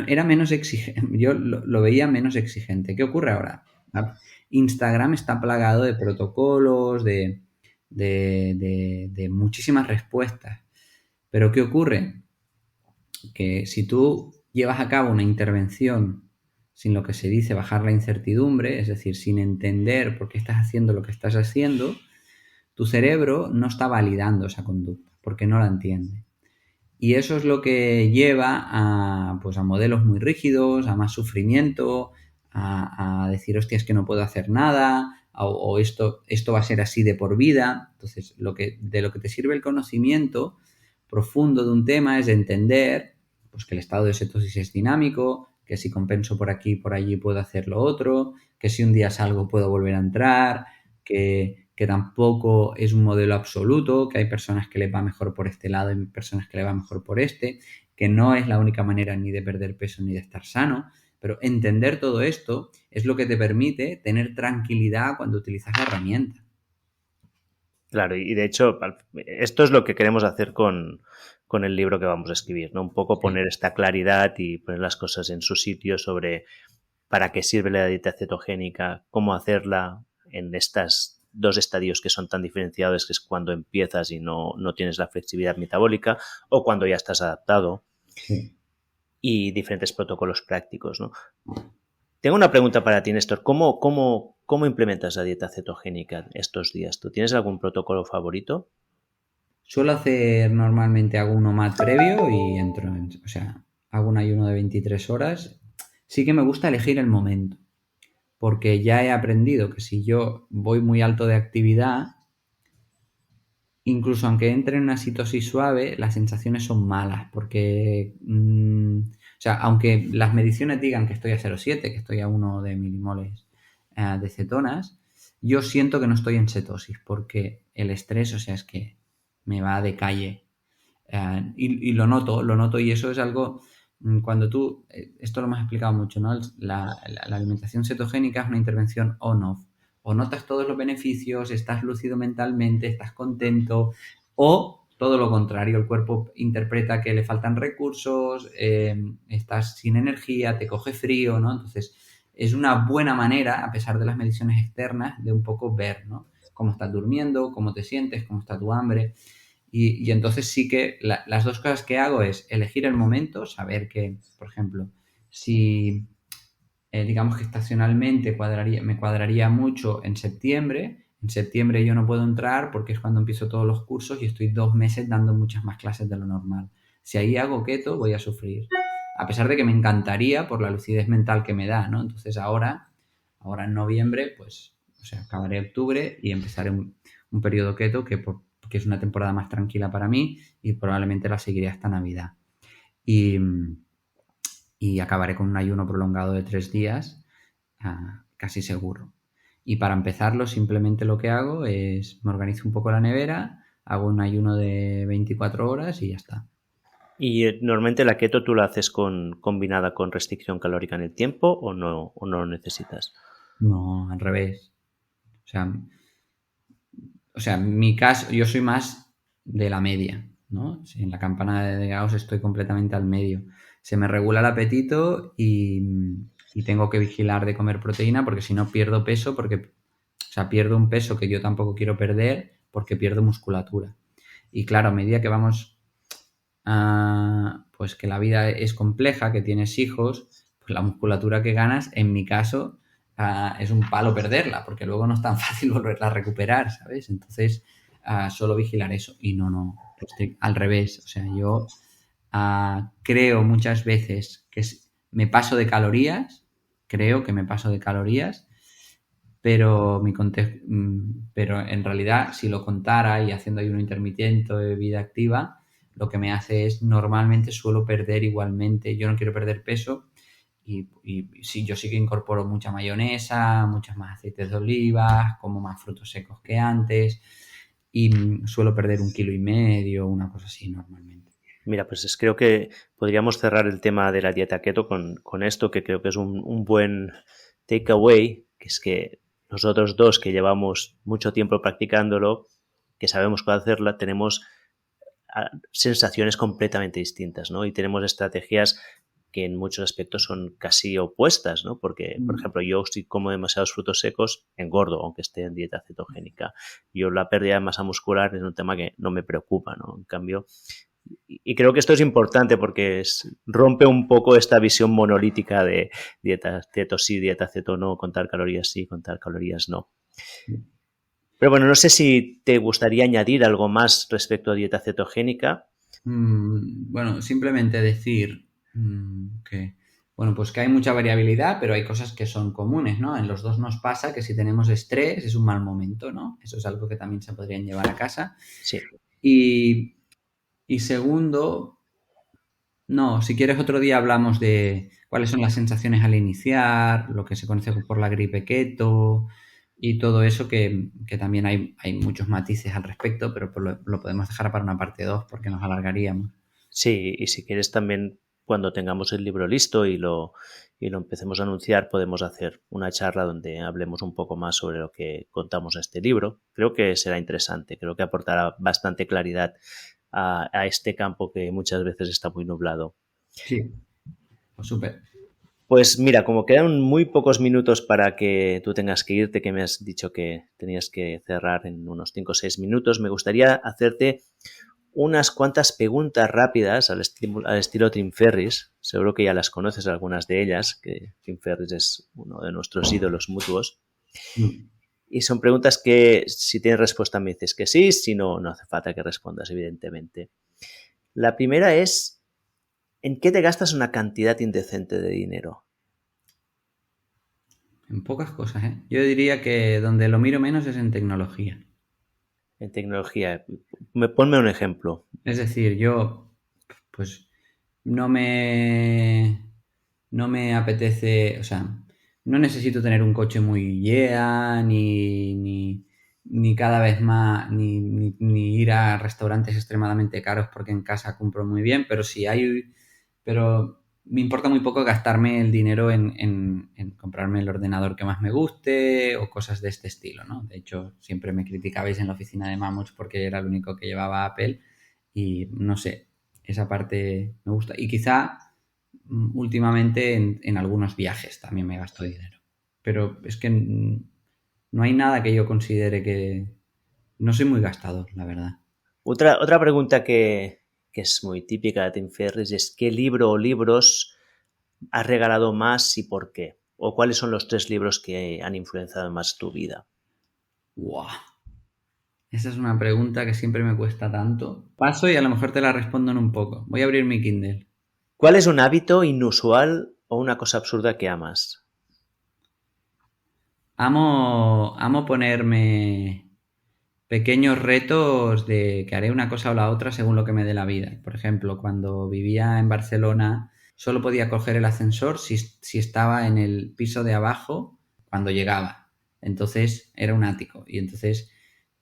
era menos exigente, yo lo veía menos exigente. ¿Qué ocurre ahora? Instagram está plagado de protocolos, de muchísimas respuestas. Pero ¿qué ocurre? Que si tú llevas a cabo una intervención sin lo que se dice bajar la incertidumbre, es decir, sin entender por qué estás haciendo lo que estás haciendo, tu cerebro no está validando esa conducta porque no la entiende. Y eso es lo que lleva a modelos muy rígidos, a más sufrimiento, a decir, hostia, es que no puedo hacer nada, o esto va a ser así de por vida. Entonces, de lo que te sirve el conocimiento profundo de un tema es de entender pues, que el estado de cetosis es dinámico, que si compenso por aquí y por allí puedo hacer lo otro, que si un día salgo puedo volver a entrar, que tampoco es un modelo absoluto, que hay personas que les va mejor por este lado y personas que les va mejor por este, que no es la única manera ni de perder peso ni de estar sano, pero entender todo esto es lo que te permite tener tranquilidad cuando utilizas la herramienta. Claro, y de hecho, esto es lo que queremos hacer con el libro que vamos a escribir, ¿no? Un poco poner esta claridad y poner las cosas en su sitio sobre para qué sirve la dieta cetogénica, cómo hacerla en estas dos estadios que son tan diferenciados, que es cuando empiezas y no tienes la flexibilidad metabólica o cuando ya estás adaptado. Sí. Y diferentes protocolos prácticos, ¿no? Tengo una pregunta para ti, Néstor. ¿Cómo implementas la dieta cetogénica estos días? ¿Tú tienes algún protocolo favorito? Suelo hacer normalmente, hago un OMAD previo y entro, hago un ayuno de 23 horas. Sí que me gusta elegir el momento, porque ya he aprendido que si yo voy muy alto de actividad, incluso aunque entre en una citosis suave, las sensaciones son malas, porque, aunque las mediciones digan que estoy a 0,7, que estoy a 1 de milimoles de cetonas, yo siento que no estoy en cetosis, porque el estrés, es que me va de calle. Y lo noto, y eso es algo, cuando tú, esto lo hemos explicado mucho, ¿no? La alimentación cetogénica es una intervención on-off. O notas todos los beneficios, estás lúcido mentalmente, estás contento, o todo lo contrario, el cuerpo interpreta que le faltan recursos, estás sin energía, te coge frío, ¿no? Entonces, es una buena manera, a pesar de las mediciones externas, de un poco ver, ¿no? Cómo estás durmiendo, cómo te sientes, cómo está tu hambre. Y entonces sí que las dos cosas que hago es elegir el momento, saber que, por ejemplo, si digamos que estacionalmente me cuadraría mucho en septiembre yo no puedo entrar porque es cuando empiezo todos los cursos y estoy 2 meses dando muchas más clases de lo normal. Si ahí hago keto voy a sufrir, a pesar de que me encantaría por la lucidez mental que me da, ¿no? Entonces ahora en noviembre, pues, acabaré octubre y empezaré un periodo keto que es una temporada más tranquila para mí y probablemente la seguiré hasta Navidad. Y acabaré con un ayuno prolongado de 3 días, casi seguro. Y para empezarlo, simplemente lo que hago es me organizo un poco la nevera, hago un ayuno de 24 horas y ya está. ¿Y normalmente la keto tú la haces combinada con restricción calórica en el tiempo o no lo necesitas? No, al revés. En mi caso, yo soy más de la media, ¿no? En la campana de Gauss estoy completamente al medio. Se me regula el apetito y tengo que vigilar de comer proteína porque si no pierdo peso, pierdo un peso que yo tampoco quiero perder porque pierdo musculatura. Y claro, a medida que vamos, pues que la vida es compleja, que tienes hijos, pues la musculatura que ganas, en mi caso, es un palo perderla, porque luego no es tan fácil volverla a recuperar, ¿sabes? Entonces, solo vigilar eso y no, al revés. Yo creo muchas veces que me paso de calorías, pero pero en realidad, si lo contara y haciendo ayuno intermitente de vida activa, lo que me hace es, normalmente suelo perder igualmente, yo no quiero perder peso y sí, yo sí que incorporo mucha mayonesa, muchos más aceites de oliva, como más frutos secos que antes y suelo perder 1,5 kilos, una cosa así normalmente. Mira, pues creo que podríamos cerrar el tema de la dieta keto con esto, que creo que es un buen takeaway, que es que nosotros dos que llevamos mucho tiempo practicándolo, que sabemos cómo hacerla, tenemos sensaciones completamente distintas, ¿no? Y tenemos estrategias que en muchos aspectos son casi opuestas, ¿no? Porque, por ejemplo, yo si como demasiados frutos secos, engordo, aunque esté en dieta cetogénica. Yo la pérdida de masa muscular es un tema que no me preocupa, ¿no? En cambio, y creo que esto es importante porque rompe un poco esta visión monolítica de dieta keto sí, dieta keto no, contar calorías sí, contar calorías no. Pero bueno, no sé si te gustaría añadir algo más respecto a dieta cetogénica. Bueno, simplemente decir que, bueno, pues que hay mucha variabilidad, pero hay cosas que son comunes, ¿no? En los dos nos pasa que si tenemos estrés es un mal momento, ¿no? Eso es algo que también se podrían llevar a casa. Sí. Y segundo, no, si quieres otro día hablamos de cuáles son las sensaciones al iniciar, lo que se conoce por la gripe keto y todo eso que también hay muchos matices al respecto, pero pues lo podemos dejar para una parte 2 porque nos alargaríamos. Sí, y si quieres también cuando tengamos el libro listo y lo empecemos a anunciar, podemos hacer una charla donde hablemos un poco más sobre lo que contamos en este libro. Creo que será interesante, creo que aportará bastante claridad a este campo que muchas veces está muy nublado. Sí, pues súper. Pues mira, como quedan muy pocos minutos para que tú tengas que irte, que me has dicho que tenías que cerrar en unos 5 o 6 minutos, me gustaría hacerte unas cuantas preguntas rápidas al estilo Tim Ferriss. Seguro que ya las conoces algunas de ellas, que Tim Ferriss es uno de nuestros ídolos mutuos. Y son preguntas que si tienes respuesta me dices que sí, si no, no hace falta que respondas, evidentemente. La primera es, ¿en qué te gastas una cantidad indecente de dinero? En pocas cosas, ¿eh? Yo diría que donde lo miro menos es en tecnología. En tecnología. Ponme un ejemplo. Es decir, yo pues no me apetece, o sea, no necesito tener un coche muy ni cada vez más, ni ir a restaurantes extremadamente caros porque en casa compro muy bien, pero me importa muy poco gastarme el dinero en comprarme el ordenador que más me guste o cosas de este estilo, ¿no? De hecho, siempre me criticabais en la oficina de Mamuts porque era el único que llevaba Apple y no sé, esa parte me gusta. Y quizá últimamente en algunos viajes también me gasto dinero. Pero es que no hay nada que yo considere que... No soy muy gastador, la verdad. Otra pregunta que es muy típica de Tim Ferriss es ¿qué libro o libros has regalado más y por qué? ¿O cuáles son los 3 libros que han influenciado más tu vida? ¡Wow! Esa es una pregunta que siempre me cuesta tanto. Paso y a lo mejor te la respondo en un poco. Voy a abrir mi Kindle. ¿Cuál es un hábito inusual o una cosa absurda que amas? Amo ponerme pequeños retos de que haré una cosa o la otra según lo que me dé la vida. Por ejemplo, cuando vivía en Barcelona, solo podía coger el ascensor si estaba en el piso de abajo cuando llegaba. Entonces era un ático. Y entonces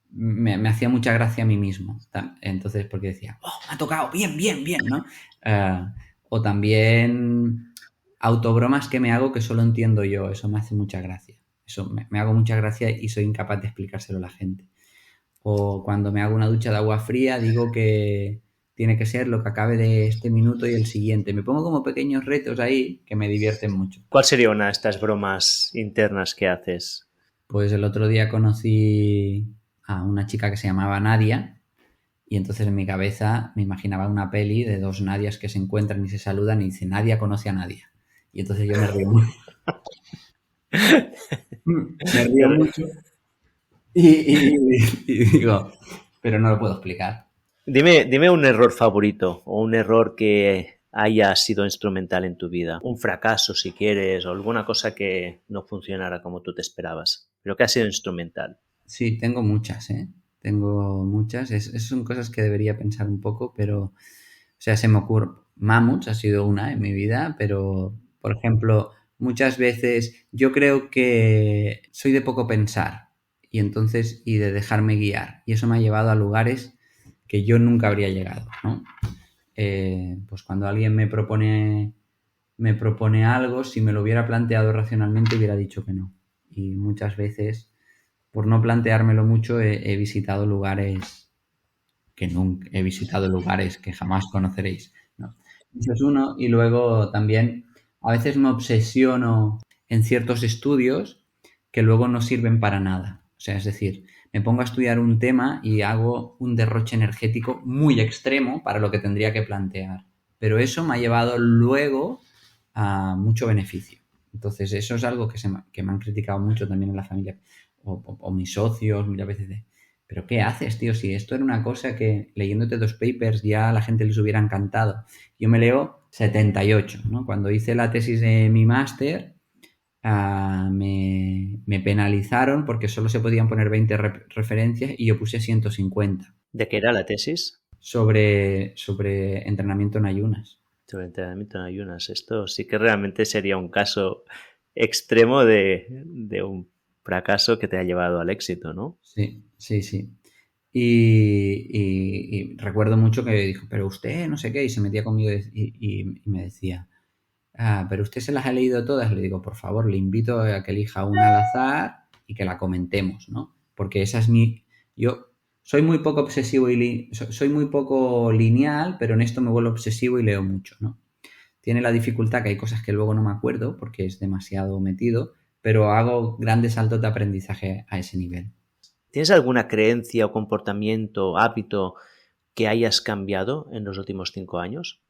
me hacía mucha gracia a mí mismo. Entonces, porque decía, oh, me ha tocado, bien, bien, bien, ¿no? O también autobromas que me hago que solo entiendo yo. Eso me hace mucha gracia. Eso me hago mucha gracia y soy incapaz de explicárselo a la gente. O cuando me hago una ducha de agua fría, digo que tiene que ser lo que acabe de este minuto y el siguiente. Me pongo como pequeños retos ahí que me divierten mucho. ¿Cuál sería una de estas bromas internas que haces? Pues el otro día conocí a una chica que se llamaba Nadia y entonces en mi cabeza me imaginaba una peli de 2 Nadias que se encuentran y se saludan y dice Nadia conoce a Nadia. Y entonces yo me río mucho. Me río mucho. Y digo, pero no lo puedo explicar. Dime un error favorito o un error que haya sido instrumental en tu vida. Un fracaso, si quieres, o alguna cosa que no funcionara como tú te esperabas, pero que ha sido instrumental. Sí, tengo muchas, ¿eh? Tengo muchas. Son cosas que debería pensar un poco, pero, o sea, se me ocurre. Mamuts ha sido una en mi vida, pero Por ejemplo, muchas veces yo creo que soy de poco pensar y de dejarme guiar. Y eso me ha llevado a lugares que yo nunca habría llegado, ¿no? Pues cuando alguien me propone algo, si me lo hubiera planteado racionalmente hubiera dicho que no. Y muchas veces, por no planteármelo mucho, he visitado lugares que nunca he visitado, lugares que jamás conoceréis, ¿no? Eso es uno. Y luego también a veces me obsesiono en ciertos estudios que luego no sirven para nada. O sea, es decir, me pongo a estudiar un tema y hago un derroche energético muy extremo para lo que tendría que plantear. Pero eso me ha llevado luego a mucho beneficio. Entonces, eso es algo que me han criticado mucho también en la familia o mis socios muchas veces de, ¿pero qué haces, tío? Si esto era una cosa que leyéndote 2 papers ya a la gente les hubiera encantado. Yo me leo 78, ¿no? Cuando hice la tesis de mi máster, me penalizaron porque solo se podían poner 20 referencias y yo puse 150 ¿De qué era la tesis? sobre entrenamiento en ayunas. Sobre entrenamiento en ayunas. Esto sí que realmente sería un caso extremo de un fracaso que te ha llevado al éxito, ¿no? Sí, sí, sí. Y recuerdo mucho que dijo, pero usted no sé qué, y se metía conmigo y me decía, pero usted se las ha leído todas. Le digo, por favor, le invito a que elija una al azar y que la comentemos, ¿no? Porque esa es yo soy muy poco obsesivo y soy muy poco lineal, pero en esto me vuelvo obsesivo y leo mucho, ¿no? Tiene la dificultad que hay cosas que luego no me acuerdo porque es demasiado metido, pero hago grandes saltos de aprendizaje a ese nivel. ¿Tienes alguna creencia o comportamiento, hábito que hayas cambiado en los últimos 5 años?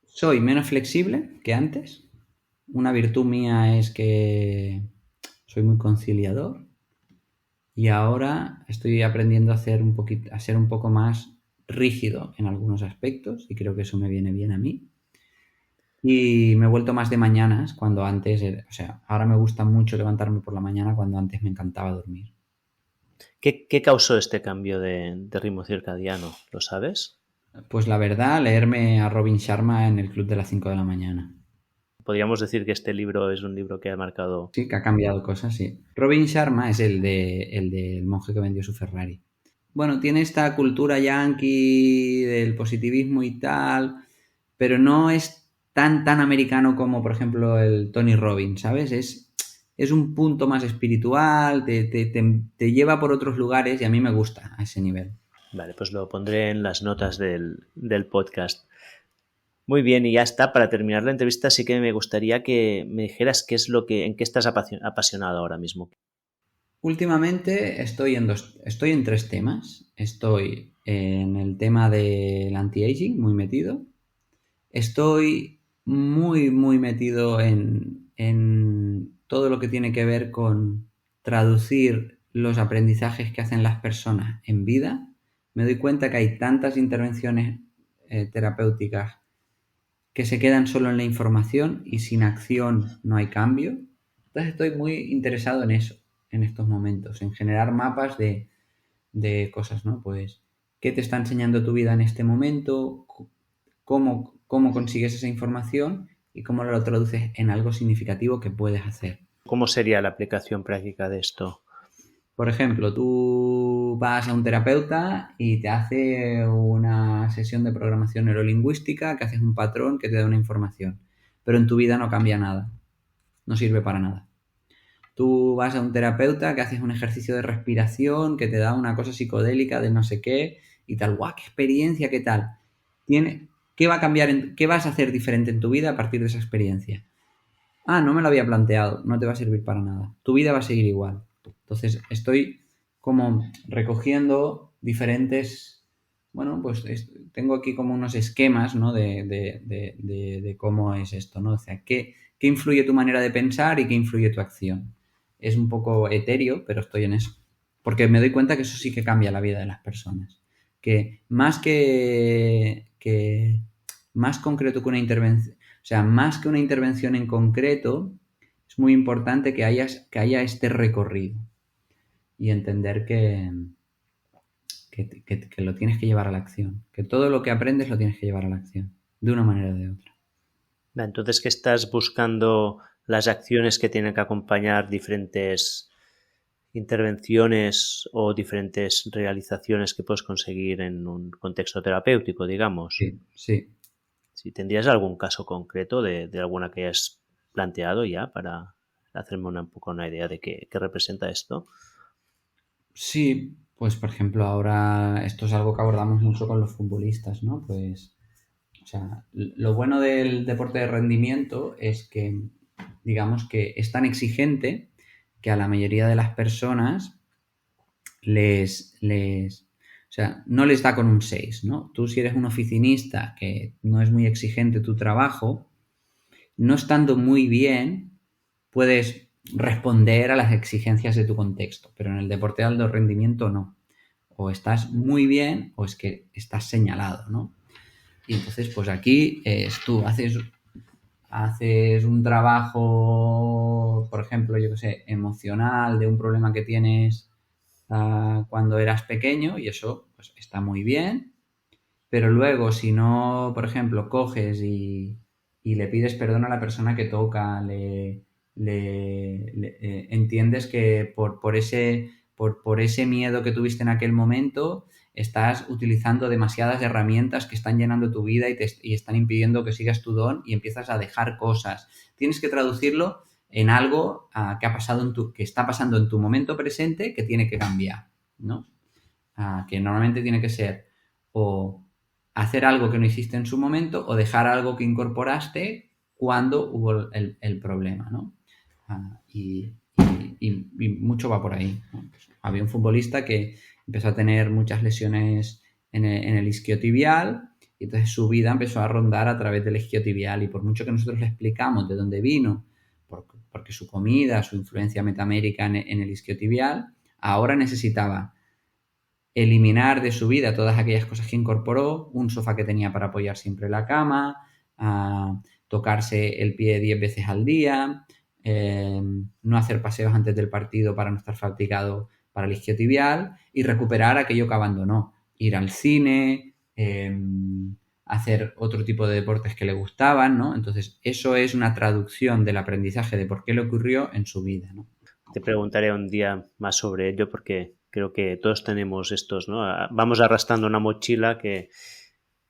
Soy menos flexible que antes. Una virtud mía es que soy muy conciliador y ahora estoy aprendiendo a ser un poco más rígido en algunos aspectos y creo que eso me viene bien a mí. Y me he vuelto más de mañanas cuando antes, ahora me gusta mucho levantarme por la mañana cuando antes me encantaba dormir. ¿Qué causó este cambio de ritmo circadiano? ¿Lo sabes? Pues la verdad, leerme a Robin Sharma en el club de las 5 de la mañana. Podríamos decir que este libro es un libro que ha marcado... Sí, que ha cambiado cosas, sí. Robin Sharma es el del monje que vendió su Ferrari. Bueno, tiene esta cultura yankee del positivismo y tal, pero no es tan americano como, por ejemplo, el Tony Robbins, ¿sabes? Es un punto más espiritual, te lleva por otros lugares y a mí me gusta a ese nivel. Vale, pues lo pondré en las notas del podcast. Muy bien, y ya está. Para terminar la entrevista sí que me gustaría que me dijeras en qué estás apasionado ahora mismo. Últimamente estoy en 3 temas. Estoy en el tema del anti-aging, muy metido. Estoy muy metido en todo lo que tiene que ver con traducir los aprendizajes que hacen las personas en vida. Me doy cuenta que hay tantas intervenciones terapéuticas que se quedan solo en la información y sin acción no hay cambio. Entonces estoy muy interesado en eso, en estos momentos, en generar mapas de cosas, ¿no? Pues, ¿qué te está enseñando tu vida en este momento? ¿Cómo consigues esa información? Y cómo lo traduces en algo significativo que puedes hacer. ¿Cómo sería la aplicación práctica de esto? Por ejemplo, tú vas a un terapeuta y te hace una sesión de programación neurolingüística, que haces un patrón que te da una información, pero en tu vida no cambia nada, no sirve para nada. Tú vas a un terapeuta que haces un ejercicio de respiración, que te da una cosa psicodélica de no sé qué y tal, ¡guau! ¡Qué experiencia! ¿Qué tal? ¿Qué va a cambiar? ¿Qué vas a hacer diferente en tu vida a partir de esa experiencia? No me lo había planteado, no te va a servir para nada. Tu vida va a seguir igual. Entonces estoy como recogiendo diferentes, bueno, pues tengo aquí como unos esquemas, ¿no? de cómo es esto, ¿no? O sea, ¿qué influye tu manera de pensar y qué influye tu acción? Es un poco etéreo, pero estoy en eso. Porque me doy cuenta que eso sí que cambia la vida de las personas. Que más concreto que una intervención, o sea, más que una intervención en concreto, es muy importante que haya este recorrido y entender que lo tienes que llevar a la acción. Que todo lo que aprendes lo tienes que llevar a la acción, de una manera o de otra. Entonces, ¿qué estás buscando las acciones que tienen que acompañar diferentes intervenciones o diferentes realizaciones que puedes conseguir en un contexto terapéutico, digamos? Sí, sí. Si tendrías algún caso concreto de alguna que hayas planteado ya para hacerme un poco una idea de qué representa esto. Sí, pues por ejemplo, ahora esto es algo que abordamos mucho con los futbolistas, ¿no? Pues, o sea, lo bueno del deporte de rendimiento es que, digamos que es tan exigente que a la mayoría de las personas o sea, no les da con un 6, ¿no? Tú si eres un oficinista que no es muy exigente tu trabajo, no estando muy bien, puedes responder a las exigencias de tu contexto, pero en el deporte de alto rendimiento no. O estás muy bien o es que estás señalado, ¿no? Y entonces, pues aquí tú haces un trabajo, por ejemplo, yo qué sé, emocional de un problema que tienes cuando eras pequeño y eso pues, está muy bien, pero luego si no, por ejemplo, coges y le pides perdón a la persona que toca, entiendes que por ese miedo que tuviste en aquel momento estás utilizando demasiadas herramientas que están llenando tu vida y están impidiendo que sigas tu don y empiezas a dejar cosas. Tienes que traducirlo en algo que está pasando en tu momento presente que tiene que cambiar, ¿no? Que normalmente tiene que ser o hacer algo que no hiciste en su momento o dejar algo que incorporaste cuando hubo el problema, ¿no? Y mucho va por ahí, ¿no? Pues había un futbolista que empezó a tener muchas lesiones en el isquiotibial y entonces su vida empezó a rondar a través del isquiotibial y por mucho que nosotros le explicamos de dónde vino, porque su comida, su influencia metamérica en el isquiotibial, ahora necesitaba eliminar de su vida todas aquellas cosas que incorporó, un sofá que tenía para apoyar siempre la cama, tocarse el pie 10 veces al día, no hacer paseos antes del partido para no estar fatigado para el isquiotibial y recuperar aquello que abandonó, ir al cine, hacer otro tipo de deportes que le gustaban, ¿no? Entonces, eso es una traducción del aprendizaje de por qué le ocurrió en su vida, ¿no? Te preguntaré un día más sobre ello porque creo que todos tenemos estos, ¿no? Vamos arrastrando una mochila que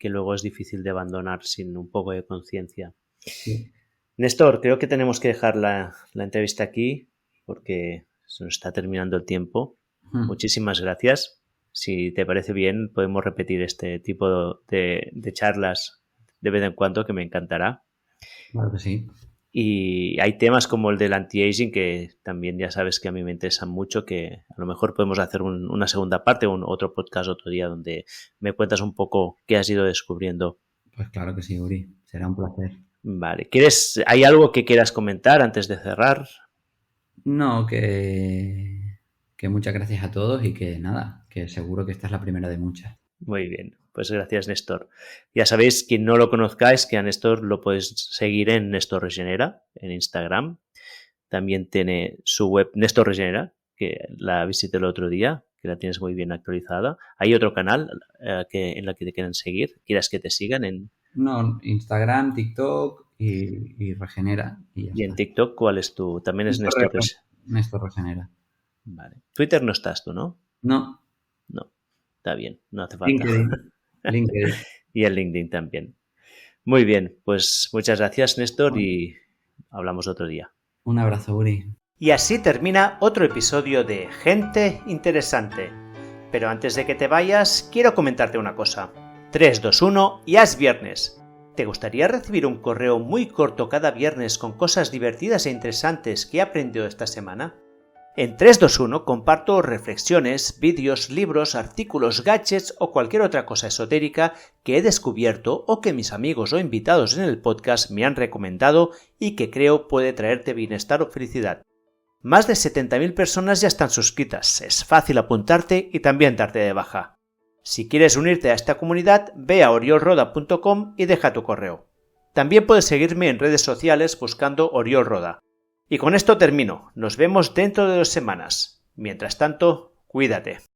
luego es difícil de abandonar sin un poco de conciencia. Sí. Néstor, creo que tenemos que dejar la entrevista aquí porque se nos está terminando el tiempo. Muchísimas gracias. Si te parece bien, podemos repetir este tipo de charlas de vez en cuando, que me encantará. Claro que sí. Y hay temas como el del anti-aging que también ya sabes que a mí me interesan mucho, que a lo mejor podemos hacer una segunda parte, otro podcast otro día donde me cuentas un poco qué has ido descubriendo. Pues claro que sí, Uri. Será un placer. Vale. ¿Hay algo que quieras comentar antes de cerrar? No, que muchas gracias a todos y que nada, que seguro que esta es la primera de muchas. Muy bien, pues gracias, Néstor. Ya sabéis, quien no lo conozcáis, que a Néstor lo podéis seguir en Néstor Regenera, en Instagram. También tiene su web Néstor Regenera, que la visité el otro día, que la tienes muy bien actualizada. ¿Hay otro canal en la que te quieran seguir? ¿Quieras que te sigan en...? No, Instagram, TikTok y Regenera. ¿Y en TikTok cuál es tu? También es Néstor Regenera. Néstor Regenera. Vale. Twitter no estás tú, ¿no? No. No. Está bien, no hace falta. LinkedIn. Y el LinkedIn también. Muy bien, pues muchas gracias, Néstor, y hablamos otro día. Un abrazo, Uri. Y así termina otro episodio de Gente Interesante. Pero antes de que te vayas, quiero comentarte una cosa. 3, 2, 1 y es viernes. ¿Te gustaría recibir un correo muy corto cada viernes con cosas divertidas e interesantes que he aprendido esta semana? En 321 comparto reflexiones, vídeos, libros, artículos, gadgets o cualquier otra cosa esotérica que he descubierto o que mis amigos o invitados en el podcast me han recomendado y que creo puede traerte bienestar o felicidad. Más de 70.000 personas ya están suscritas, es fácil apuntarte y también darte de baja. Si quieres unirte a esta comunidad, ve a oriolroda.com y deja tu correo. También puedes seguirme en redes sociales buscando Oriol Roda. Y con esto termino. Nos vemos dentro de 2 semanas. Mientras tanto, cuídate.